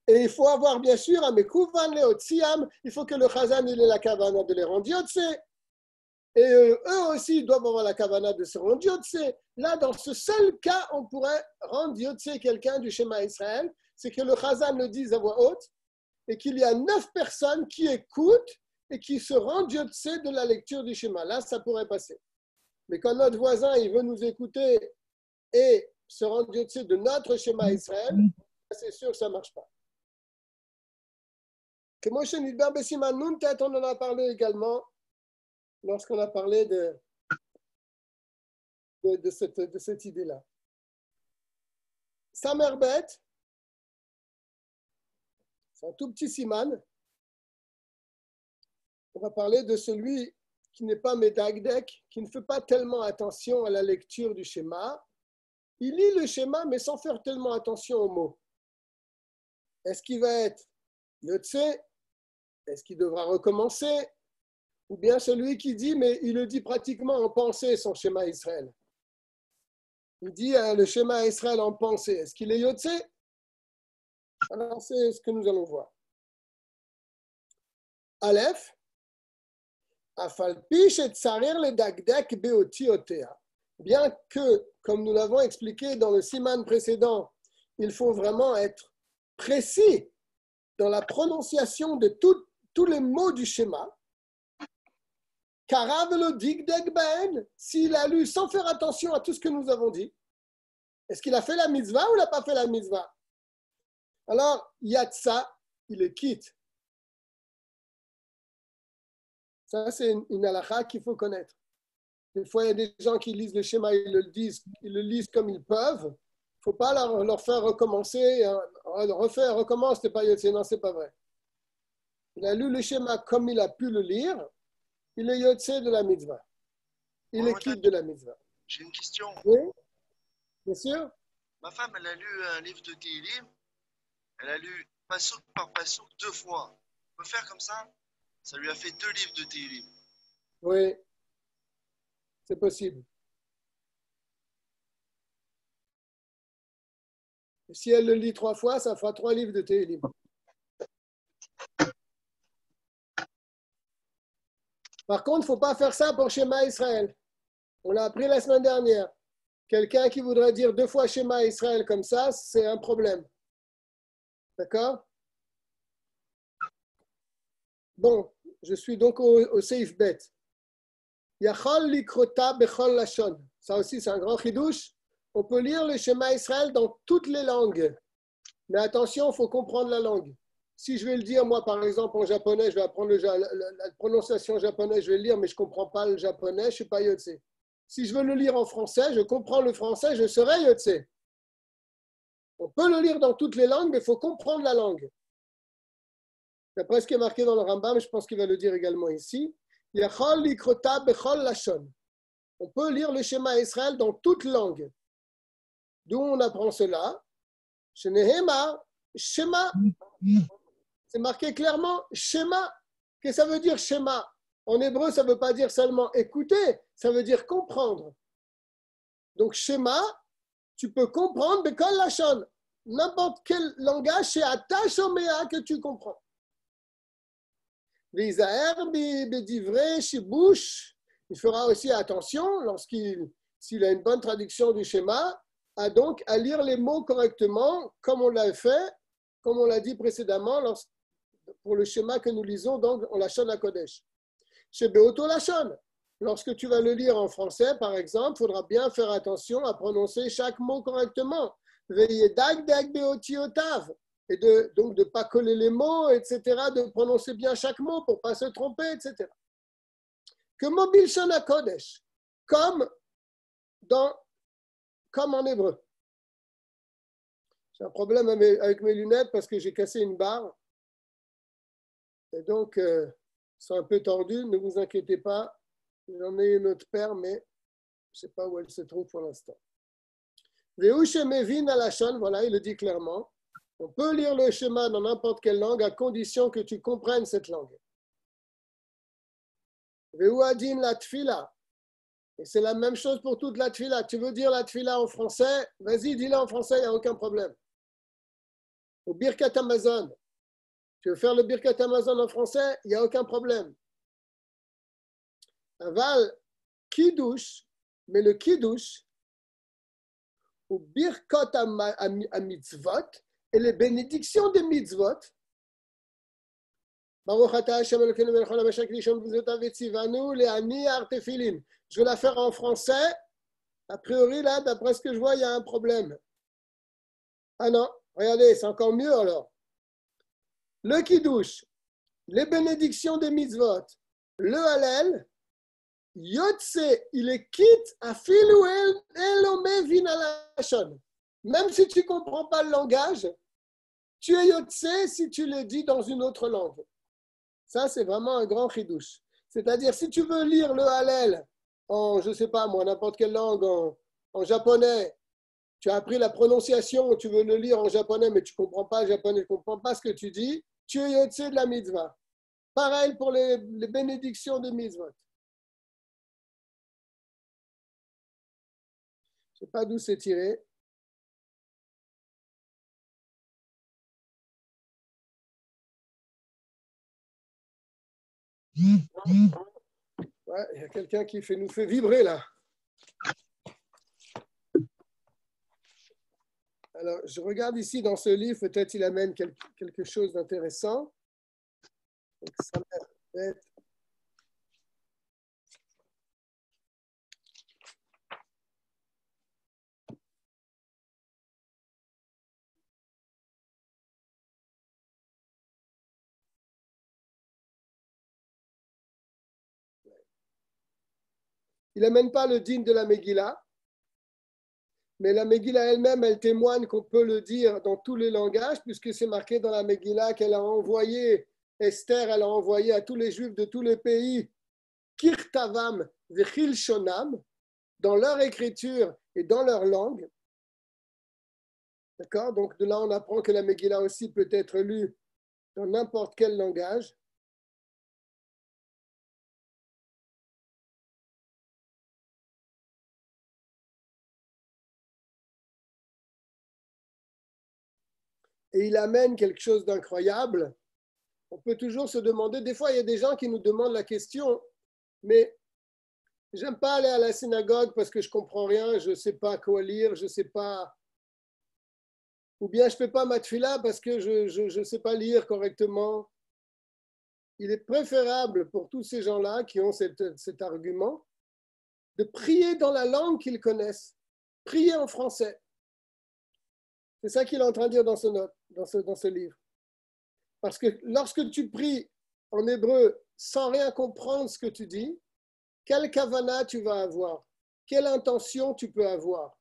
S1: Et il faut avoir, bien sûr, il faut que le Chazan ait la kavana de les rendre Yotse. Et eux aussi doivent avoir la kavana de se rendre Yotse. Là, dans ce seul cas, on pourrait rendre Yotse quelqu'un du schéma Israël. C'est que le Chazan le dise à voix haute et qu'il y a 9 personnes qui écoutent et qui se rendent Yotse de la lecture du schéma. Là, ça pourrait passer. Mais quand notre voisin il veut nous écouter et se rendre Yotse de notre schéma Israël, c'est sûr que ça ne marche pas. Que Moshe Nidber Besiman Nun, peut-être on en a parlé également lorsqu'on a parlé de cette idée-là. Samerbet, c'est un tout petit siman. On va parler de celui qui n'est pas Medagdek, qui ne fait pas tellement attention à la lecture du schéma. Il lit le schéma, mais sans faire tellement attention aux mots. Est-ce qu'il va être Yotse? Est-ce qu'il devra recommencer? Ou bien celui qui dit, mais il le dit pratiquement en pensée, son schéma Israël. Il dit le schéma Israël en pensée. Est-ce qu'il est Yotse? Alors, c'est ce que nous allons voir. Aleph, Afalpi et Tsarir le Dagdek Beotiotea. bien que, comme nous l'avons expliqué dans le siman précédent, il faut vraiment être précis dans la prononciation de tous les mots du schéma. Karav le digdeg ben, s'il a lu sans faire attention à tout ce que nous avons dit, est-ce qu'il a fait la mitzvah ou il n'a pas fait la mitzvah? Alors, yatsa, il le quitte. Ça, c'est une halakha qu'il faut connaître. Des fois, il y a des gens qui lisent le schéma, ils le lisent comme ils peuvent. Il ne faut pas leur faire recommencer, recommence, c'est pas yotse. Non, c'est pas vrai. Il a lu le schéma comme il a pu le lire, il est yotse de la mitzvah. Il est quitte de la mitzvah.
S3: J'ai une question.
S1: Oui, bien sûr.
S3: Ma femme, elle a lu un livre de Tehillim. Elle a lu passouk par passouk 2 fois. On peut faire comme ça? Ça lui a fait 2 livres de Tehillim.
S1: Oui, c'est possible. Et si elle le lit 3 fois, ça fera 3 livres de Tehillim. Par contre, il ne faut pas faire ça pour Shema Israël. On l'a appris la semaine dernière. Quelqu'un qui voudrait dire 2 fois Shema Israël comme ça, c'est un problème. D'accord? Bon, je suis donc au Seif Bet. Yachol likrota bechol lashon. Ça aussi, c'est un grand chidouche. On peut lire le Shema Israël dans toutes les langues. Mais attention, il faut comprendre la langue. Si je vais le dire, moi, par exemple, en japonais, je vais apprendre la prononciation japonaise, je vais le lire, mais je ne comprends pas le japonais, je ne suis pas yotse. Si je veux le lire en français, je comprends le français, je serai yotse. On peut le lire dans toutes les langues, mais il faut comprendre la langue. D'après ce qui est marqué dans le Rambam, je pense qu'il va le dire également ici. Yachol likrota bechol lashon. On peut lire le schéma Israël dans toute langue. D'où on apprend cela. Shenehema, schéma. C'est marqué clairement schéma. Qu'est-ce que ça veut dire schéma? En hébreu, ça ne veut pas dire seulement écouter, ça veut dire comprendre. Donc schéma, tu peux comprendre bechol lashon. N'importe quel langage, c'est attache au méa que tu comprends. Il fera aussi attention, s'il a une bonne traduction du schéma, à lire les mots correctement, comme on l'a fait, comme on l'a dit précédemment, pour le schéma que nous lisons donc en Lachon HaKodesh. Chez Beoto Lachon, lorsque tu vas le lire en français, par exemple, il faudra bien faire attention à prononcer chaque mot correctement. Et donc de ne pas coller les mots, etc., de prononcer bien chaque mot pour ne pas se tromper, etc. Que mobile Shana Kodesh, comme en hébreu. J'ai un problème avec mes lunettes parce que j'ai cassé une barre. Et donc, elles sont un peu tordues, ne vous inquiétez pas. J'en ai une autre paire, mais je ne sais pas où elle se trouve pour l'instant. Ve'ushemevin alashon, voilà, il le dit clairement. On peut lire le schéma dans n'importe quelle langue à condition que tu comprennes cette langue. Ve'uadin la tfila. Et c'est la même chose pour toute la tfila. Tu veux dire la tfila en français? Vas-y, dis-la en français, il n'y a aucun problème. Au Birkat Amazon. Tu veux faire le Birkat Amazon en français? Il n'y a aucun problème. Aval, kiddush, mais le kiddush, ou Birkat Mitzvot, et les bénédictions des mitzvot. Je vais la faire en français. A priori, là, d'après ce que je vois, il y a un problème. Ah non, regardez, c'est encore mieux alors. Le kiddush, les bénédictions des mitzvot, le hallel, yotse, il est quitte à filou elome vin alashon. Même si tu ne comprends pas le langage, tu es yotse si tu le dis dans une autre langue. Ça, c'est vraiment un grand chidouche. C'est-à-dire, si tu veux lire le hallel en, je ne sais pas moi, n'importe quelle langue, en japonais, tu as appris la prononciation, tu veux le lire en japonais, mais tu ne comprends pas le japonais, tu ne comprends pas ce que tu dis, tu es yotse de la mitzvah. Pareil pour les bénédictions de mitzvot. Je ne sais pas d'où c'est tiré. Ouais, il y a quelqu'un qui nous fait vibrer là. Alors, je regarde ici dans ce livre, peut-être il amène quelque chose d'intéressant. Donc, ça m'aide. Il n'amène pas le dîn de la Megillah, mais la Megillah elle-même, elle témoigne qu'on peut le dire dans tous les langages, puisque c'est marqué dans la Megillah qu'elle a envoyé, Esther, elle a envoyé à tous les Juifs de tous les pays, Kirtavam vechil shonam, dans leur écriture et dans leur langue. D'accord? Donc de là, on apprend que la Megillah aussi peut être lue dans n'importe quel langage. Et il amène quelque chose d'incroyable. On peut toujours se demander, des fois il y a des gens qui nous demandent la question, mais j'aime pas aller à la synagogue parce que je comprends rien, je sais pas quoi lire, je sais pas, ou bien je fais pas ma tefila parce que je sais pas lire correctement. Il est préférable pour tous ces gens-là qui ont cet argument de prier dans la langue qu'ils connaissent, prier en français. C'est ça qu'il est en train de dire dans ce livre. Parce que lorsque tu pries en hébreu sans rien comprendre ce que tu dis, quelle kavana tu vas avoir? Quelle intention tu peux avoir?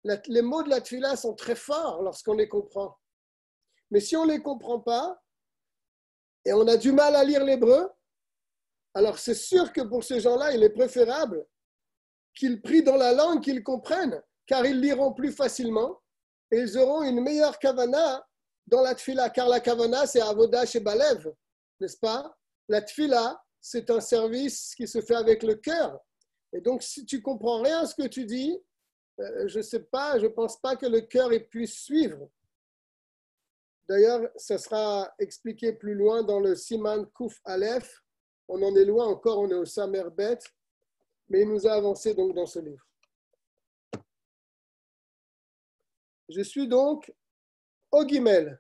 S1: Les mots de la tefila sont très forts lorsqu'on les comprend. Mais si on ne les comprend pas et on a du mal à lire l'hébreu, alors c'est sûr que pour ces gens-là, il est préférable qu'ils prient dans la langue qu'ils comprennent, car ils liront plus facilement et ils auront une meilleure kavana dans la tefila, car la kavana, c'est avoda chez Balev, n'est-ce pas? La tefila, c'est un service qui se fait avec le cœur. Et donc, si tu ne comprends rien à ce que tu dis, je ne sais pas, je ne pense pas que le cœur puisse suivre. D'ailleurs, ça sera expliqué plus loin dans le Siman Kouf Aleph. On en est loin encore, on est au Samer Bet, mais il nous a avancé donc dans ce livre. Je suis donc au Gimel.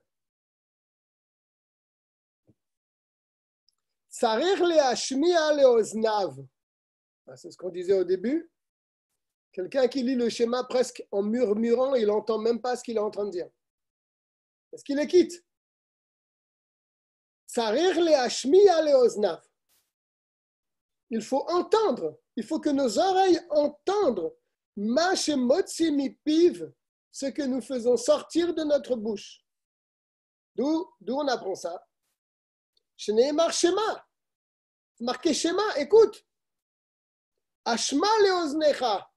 S1: Tsarir le'ashmi'a le'oznav. C'est ce qu'on disait au début. Quelqu'un qui lit le schéma presque en murmurant, il n'entend même pas ce qu'il est en train de dire. Est-ce qu'il est quitte? Tsarir le'ashmi'a le'oznav. Il faut entendre, il faut que nos oreilles entendent ma shemotzi mipiv, ce que nous faisons sortir de notre bouche. D'où on apprend ça? Shneimar Shema. Marqué Shema, écoute. Ashma leoznecha.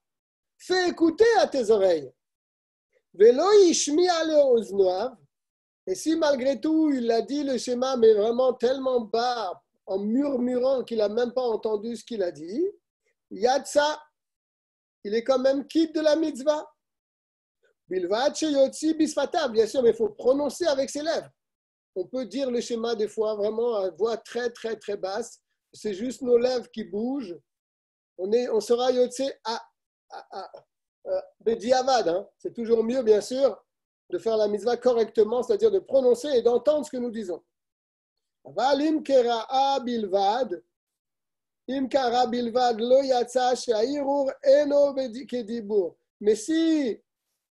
S1: Fais écouter à tes oreilles. Velo yishmi'a leoznoav. Et si malgré tout, il a dit le schéma, mais vraiment tellement bas, en murmurant qu'il n'a même pas entendu ce qu'il a dit, Yatsa, il est quand même quitte de la mitzvah. Bilvat sheyotzi bisfatav, bien sûr, mais il faut prononcer avec ses lèvres. On peut dire le schéma des fois vraiment à voix très, très, très basse. C'est juste nos lèvres qui bougent. On sera yotze bediavad. Hein. C'est toujours mieux, bien sûr, de faire la mitzvah correctement, c'est-à-dire de prononcer et d'entendre ce que nous disons. Im kera'a bilvad, im kara bilvad lo yatsa she'airur eno kedibur. Mais si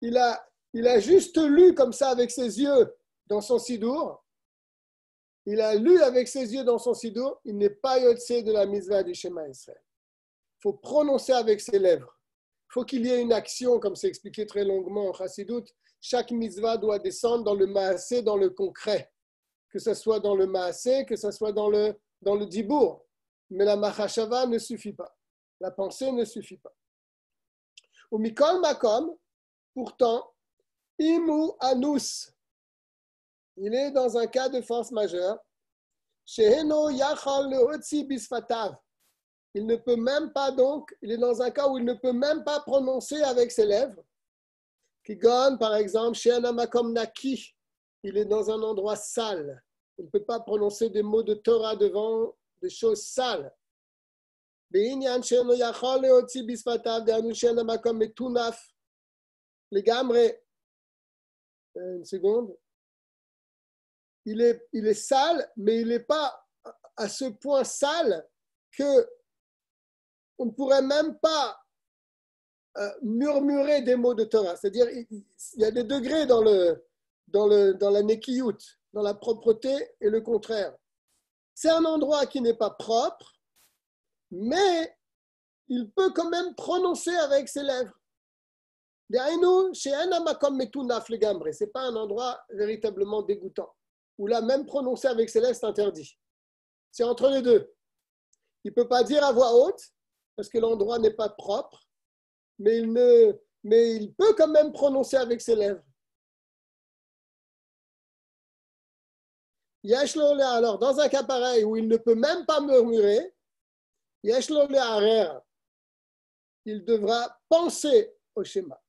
S1: il a juste lu comme ça avec ses yeux dans son sidour, il a lu avec ses yeux dans son sidour, il n'est pas yotzé de la mitzvah du Shema Israël. Il faut prononcer avec ses lèvres. Il faut qu'il y ait une action, comme c'est expliqué très longuement en Chassidut. Chaque mitzvah doit descendre dans le maasé, dans le concret. Que ce soit dans le maasé, que ce soit dans le dibour. Mais la machashava ne suffit pas. La pensée ne suffit pas. Ou mikol makom, pourtant, imu anus. Il est dans un cas de force majeure. Sheheno yachal leotzi bisfatav. Il ne peut même pas donc, il est dans un cas où il ne peut même pas prononcer avec ses lèvres. Kigon, par exemple, She'ena makom naki. Il est dans un endroit sale. Il ne peut pas prononcer des mots de Torah devant des choses sales. Be'inyan sheheno yachal leotzi bisfatav de'anu she'ena makom metunaf. Les gamres, Une seconde. Il est sale, mais il n'est pas à ce point sale que on ne pourrait même pas murmurer des mots de Torah. C'est-à-dire, il y a des degrés dans la nekiyut, dans la propreté et le contraire. C'est un endroit qui n'est pas propre, mais il peut quand même prononcer avec ses lèvres. Ce n'est pas un endroit véritablement dégoûtant, où là, même prononcer avec ses lèvres, c'est interdit. C'est entre les deux. Il ne peut pas dire à voix haute, parce que l'endroit n'est pas propre, mais il peut quand même prononcer avec ses lèvres. Alors, dans un cas pareil où il ne peut même pas murmurer, il devra penser au schéma.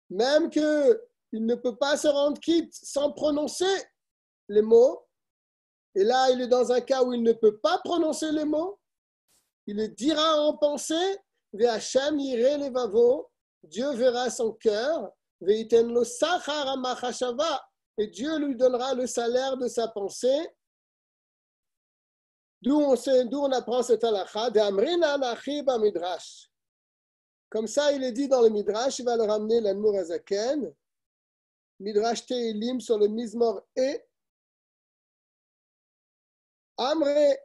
S1: Même qu'il ne peut pas se rendre quitte sans prononcer les mots, et là il est dans un cas où il ne peut pas prononcer les mots, il le dira en pensée, Dieu verra son cœur, et Dieu lui donnera le salaire de sa pensée. D'où on apprend cette halakha, comme ça, il est dit dans le Midrash, il va le ramener l'Admour Hazaken, Midrash Tehilim sur le Mizmor et Amre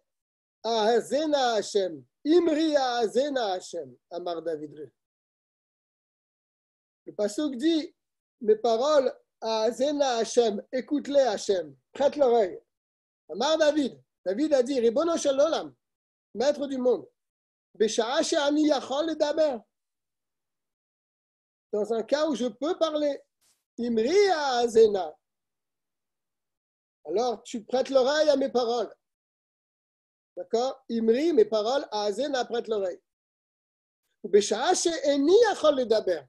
S1: Ahazena Hashem, Imri Ahazena Hashem, Amar David. Le pasuk dit, mes paroles Ahazena Hashem, écoute-les Hashem, prête l'oreille. Amar David, David a dit, Ribono shel olam, maître du monde, Besha'a she'ani yachol ledaber. Dans un cas où je peux parler, Imri Ahazena. Alors, tu prêtes l'oreille à mes paroles. D'accord? Imri, mes paroles, Ahazena, prête l'oreille. Besha'a she'eni yachol ledaber.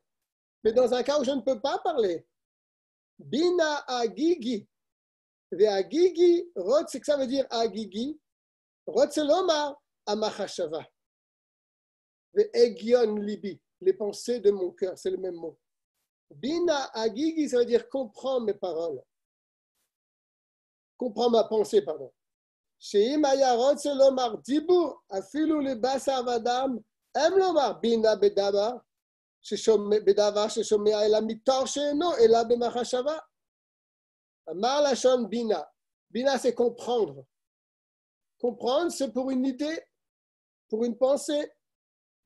S1: Mais dans un cas où je ne peux pas parler, Bina agigi. Ve agigi, rot, c'est que ça veut dire agigi. Rot, c'est l'omar, amachashava. Ve egion libi. Les pensées de mon cœur, c'est le même mot. Bina agigi, ça veut dire comprends mes paroles. Comprends ma pensée, pardon. Sheim ayarot, c'est l'omar dibur, afilu le basa vadam, em l'omar, bina bedabar, bedavar, sheshomea, ela mitor sheeno, ela bemachashava. Amar lachon bina. Bina, c'est comprendre. Comprendre, c'est pour une idée, pour une pensée.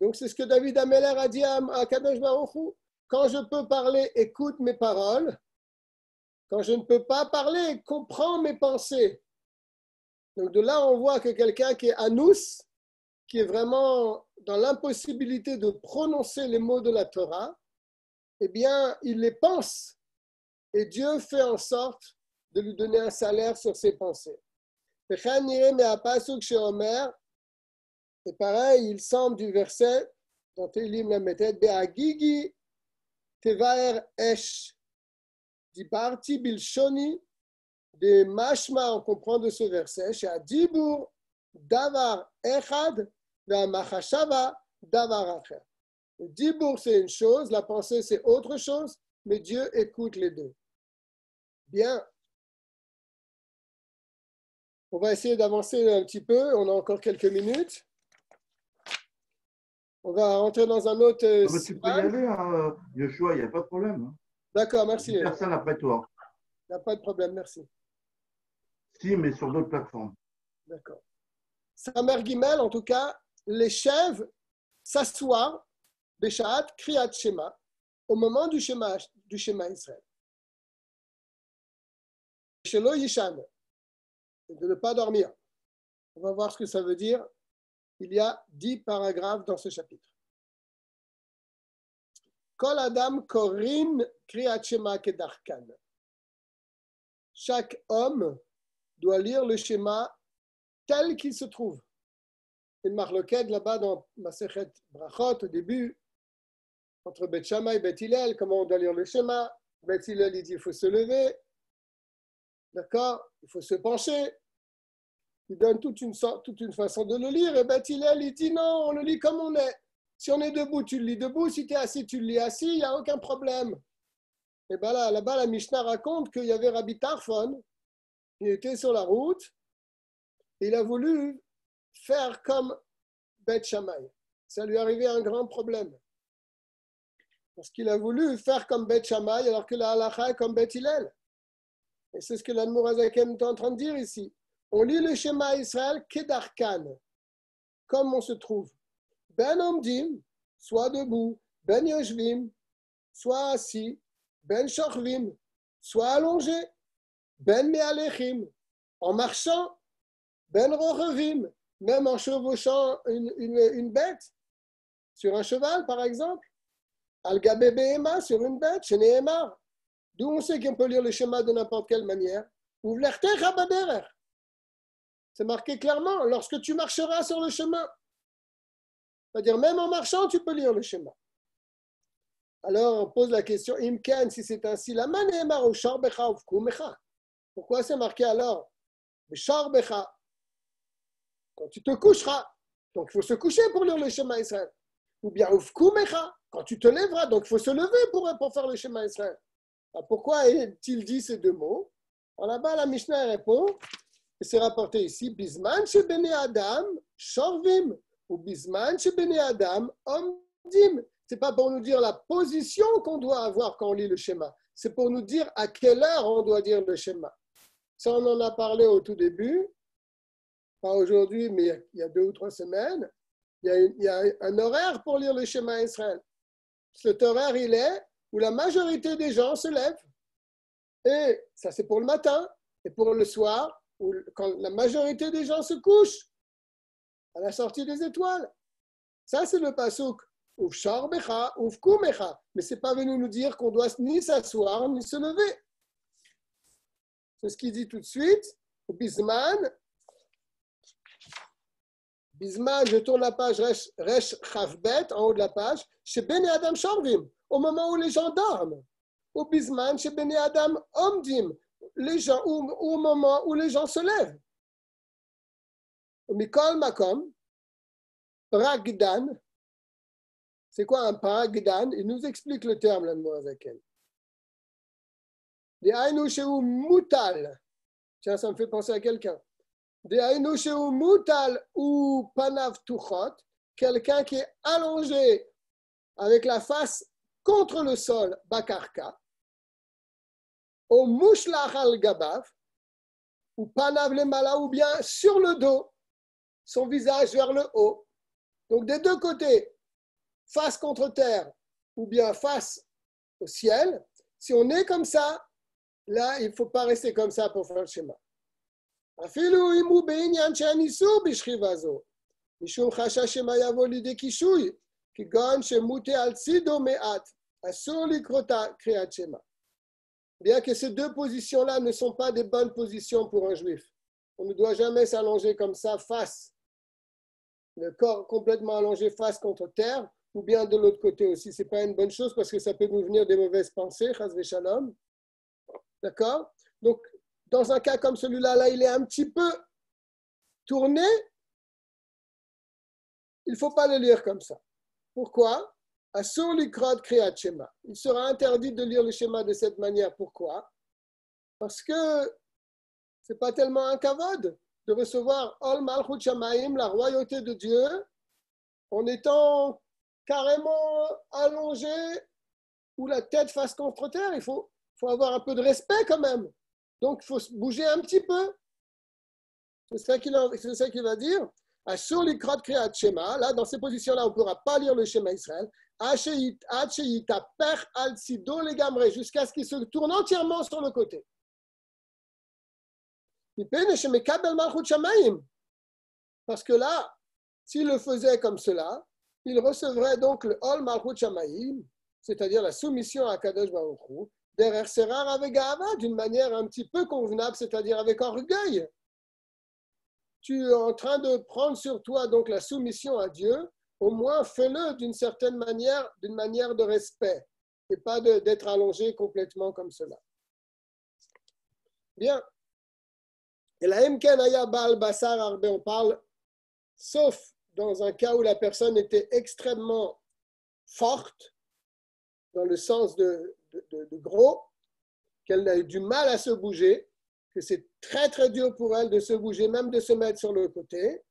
S1: Donc, c'est ce que David Ameller a dit à Kadosh Baruch Hu. Quand je peux parler, écoute mes paroles. Quand je ne peux pas parler, comprends mes pensées. Donc, de là, on voit que quelqu'un qui est anous, qui est vraiment dans l'impossibilité de prononcer les mots de la Torah, eh bien, il les pense. Et Dieu fait en sorte de lui donner un salaire sur ses pensées. Et pareil, il semble du verset dans Tehillim la méthode Be'agigi Tevaer Esh Diparti Bilshoni de Mashma, on comprend de ce verset, chez Adibur Davar Echad Ve'amachashava Davar Acher. Le Dibur, c'est une chose, la pensée, c'est autre chose, mais Dieu écoute les deux. Bien. On va essayer d'avancer un petit peu, on a encore quelques minutes. On va rentrer dans un autre...
S2: tu peux y aller, hein, Yoshua, il n'y a pas de problème. Hein.
S1: D'accord, merci.
S2: Personne après toi.
S1: Il n'y a pas de problème, merci.
S2: Si, mais sur d'autres plateformes.
S1: D'accord. Samer Gimel, en tout cas, les chefs s'assoient, Beshaat, Kriyat Shema, au moment du Shema Israël. Shelo Yishan, de ne pas dormir. On va voir ce que ça veut dire. Il y a 10 paragraphes dans ce chapitre. Kol Adam Korin Kriyat Shema Kedarkan. Chaque homme doit lire le schéma tel qu'il se trouve. Une marloquette là-bas dans Masechet Brachot au début, entre Bet Shammai et Bet Hillel, comment on doit lire le schéma. Bet Hillel, il dit il faut se lever, d'accord, il faut se pencher. il donne toute une façon de le lire. Et Beth Hillel, il dit non, on le lit comme on est. Si on est debout, tu le lis debout. Si tu es assis, tu le lis assis. Il n'y a aucun problème. Et bien là-bas, la Mishnah raconte qu'il y avait Rabbi Tarfon. Il était sur la route. Et il a voulu faire comme Beth Shammai. Ça lui est arrivé un grand problème. Parce qu'il a voulu faire comme Beth Shammai alors que la halakha est comme Beth Hillel. Et c'est ce que l'Admour Hazaken est en train de dire ici. On lit le schéma Israël Kedarkan, comme on se trouve. Ben Omdim, soit debout, Ben Yoshvim, soit assis, Ben Shochvim, soit allongé, Ben Mealechim, en marchant, Ben Rochevim, même en chevauchant une bête, sur un cheval par exemple, Al-Gabe Behema, sur une bête, chez Nehemar. D'où on sait qu'on peut lire le schéma de n'importe quelle manière. C'est marqué clairement, lorsque tu marcheras sur le chemin. C'est-à-dire, même en marchant, tu peux lire le schéma. Alors, on pose la question, Imken, si c'est ainsi, la manémar ou sharbecha ou fkumecha. Pourquoi c'est marqué alors sharbecha, quand tu te coucheras. Donc, il faut se coucher pour lire le schéma Israël. Ou bien ufkumecha, quand tu te lèveras. Donc, il faut se lever pour faire le schéma Israël. Alors, pourquoi est-il dit ces deux mots? Alors là-bas, la Mishnah répond, et c'est rapporté ici, Bisman chez Bene Adam, Shorvim, ou Bisman chez Bene Adam, Omdim. Ce n'est pas pour nous dire la position qu'on doit avoir quand on lit le schéma. C'est pour nous dire à quelle heure on doit dire le schéma. Ça, on en a parlé au tout début. Pas aujourd'hui, mais il y a 2 ou 3 semaines. Il y a un horaire pour lire le schéma Israël. Cet horaire, il est où la majorité des gens se lèvent. Et ça, c'est pour le matin. Et pour le soir, où, quand la majorité des gens se couchent, à la sortie des étoiles. Ça, c'est le pasuk. Uf sharbecha, uf kumecha. Mais ce n'est pas venu nous dire qu'on doit ni s'asseoir, ni se lever. C'est ce qu'il dit tout de suite. Bisman, je tourne la page Resh Chavbet, en haut de la page, chez Bene Adam Shorvim, au moment où les gens dorment. Au Bisman, chez Bene Adam Omdim, les gens, au moment où les gens se lèvent. Mikol Makom, Ragdan, c'est quoi un Paragdan? Il nous explique le terme, l'Admorazaken. Des Ainu Sheu Mutal, tiens, ça me fait penser à quelqu'un. Des Ainu Sheu Mutal ou Panav Tuchot, quelqu'un qui est allongé avec la face contre le sol, Bakarka, au Mushlach al Gabav, ou Panav Lemala, ou bien sur le dos, son visage vers le haut. Donc des deux côtés, face contre terre ou bien face au ciel, si on est comme ça, là, il ne faut pas rester comme ça pour faire le schéma. Bien que ces deux positions-là ne sont pas des bonnes positions pour un juif. On ne doit jamais s'allonger comme ça, face, le corps complètement allongé face contre terre, ou bien de l'autre côté aussi. Ce n'est pas une bonne chose parce que ça peut nous venir des mauvaises pensées, chas v'shalom. D'accord? Donc, dans un cas comme celui-là, là, il est un petit peu tourné. Il ne faut pas le lire comme ça. Pourquoi? Asur likrot kriyat shema. Il sera interdit de lire le schéma de cette manière. Pourquoi? Parce que ce n'est pas tellement un kavod de recevoir Ol Malchut Shamayim, la royauté de Dieu, en étant carrément allongé ou la tête face contre terre. Il faut avoir un peu de respect quand même. Donc, il faut se bouger un petit peu. C'est ça qu'il va dire. Ashur likrot kriyat shema. Là, dans ces positions-là, on ne pourra pas lire le schéma Israël. Taper al sido legamre, jusqu'à ce qu'il se tourne entièrement sur le côté. Parce que là, s'il le faisait comme cela, il recevrait donc le Ol Malchut Shamayim, c'est-à-dire la soumission à Kadosh Baruch Hu, derrière Serar avec Ahava, d'une manière un petit peu convenable, c'est-à-dire avec orgueil. Tu es en train de prendre sur toi donc la soumission à Dieu, au moins fais-le d'une certaine manière, d'une manière de respect, et pas d'être allongé complètement comme cela. Bien. Et la Emken Aya Baal Basar Arbe, on parle, sauf dans un cas où la personne était extrêmement forte, dans le sens de gros, qu'elle a eu du mal à se bouger, que c'est très très dur pour elle de se bouger, même de se mettre sur le côté.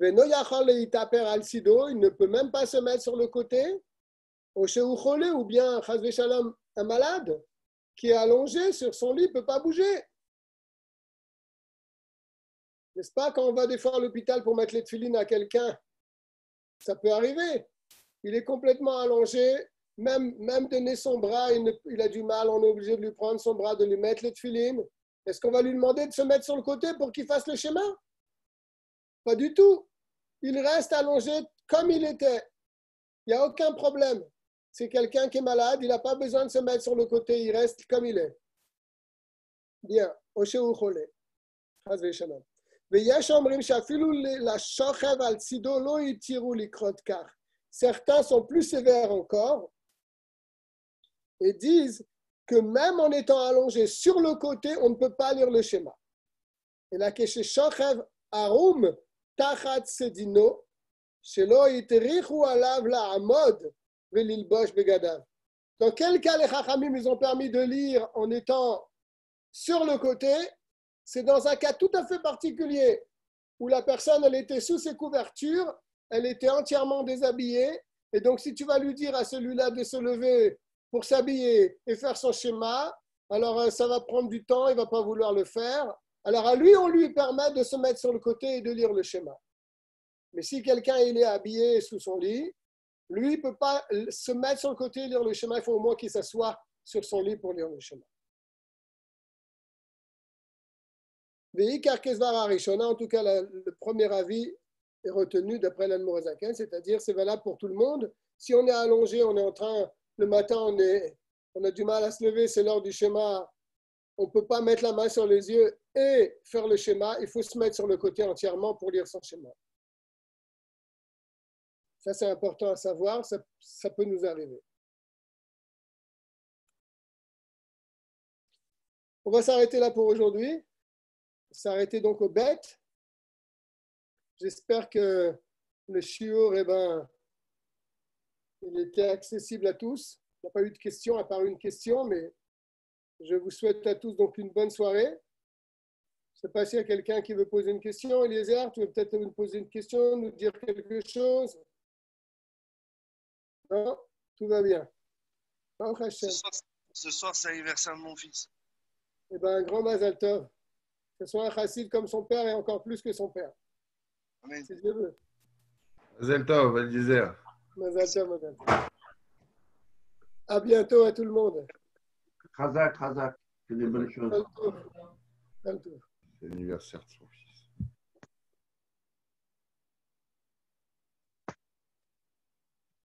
S1: Il ne peut même pas se mettre sur le côté. Ou bien, un malade qui est allongé sur son lit ne peut pas bouger. N'est-ce pas, quand on va des fois à l'hôpital pour mettre les tefilines à quelqu'un, ça peut arriver. Il est complètement allongé, même donner son bras, il a du mal, on est obligé de lui prendre son bras, de lui mettre les tefilines. Est-ce qu'on va lui demander de se mettre sur le côté pour qu'il fasse le schéma? Pas du tout. Il reste allongé comme il était. Il n'y a aucun problème. C'est quelqu'un qui est malade, il n'a pas besoin de se mettre sur le côté, il reste comme il est. Bien. Certains sont plus sévères encore et disent que même en étant allongé sur le côté, on ne peut pas lire le schéma. Et là, que chez Shochev Arum Tachat Sedino, Shelo Yiterichu Alav La'amod Velilbosh Begadav. Dans quel cas les Chachamim ils ont permis de lire en étant sur le côté? C'est dans un cas tout à fait particulier où la personne elle était sous ses couvertures, elle était entièrement déshabillée, et donc si tu vas lui dire à celui-là de se lever pour s'habiller et faire son schéma, alors ça va prendre du temps, il ne va pas vouloir le faire. Alors à lui, on lui permet de se mettre sur le côté et de lire le schéma. Mais si quelqu'un il est habillé sous son lit, lui il ne peut pas se mettre sur le côté et lire le schéma, il faut au moins qu'il s'assoie sur son lit pour lire le schéma. En tout cas, le premier avis est retenu d'après l'Admorazaken, c'est-à-dire c'est valable pour tout le monde. Si on est allongé, on est en train, le matin, on a du mal à se lever, c'est l'heure du schéma, on ne peut pas mettre la main sur les yeux et faire le schéma, il faut se mettre sur le côté entièrement pour lire son schéma. Ça, c'est important à savoir, ça peut nous arriver. On va s'arrêter là pour aujourd'hui. S'arrêter donc aux bêtes. J'espère que le shiur, il était accessible à tous. Il n'y a pas eu de questions, à part une question, mais je vous souhaite à tous donc une bonne soirée. Je ne sais pas s'il y a quelqu'un qui veut poser une question. Eliezer, tu veux peut-être nous poser une question, nous dire quelque chose? Non? Tout va bien.
S3: Ce soir, c'est l'anniversaire de mon fils.
S1: Eh bien, un grand Mazal Tov. Que ce soit un chassid comme son père et encore plus que son père.
S3: Amen.
S1: Si Dieu veut.
S4: Mazal Tov, Eliezer.
S1: Mazal Tov, Mazal Tov. À bientôt à tout le monde.
S2: Chazak, que des bonnes choses.
S1: Al Tov.
S4: C'est l'anniversaire de son fils.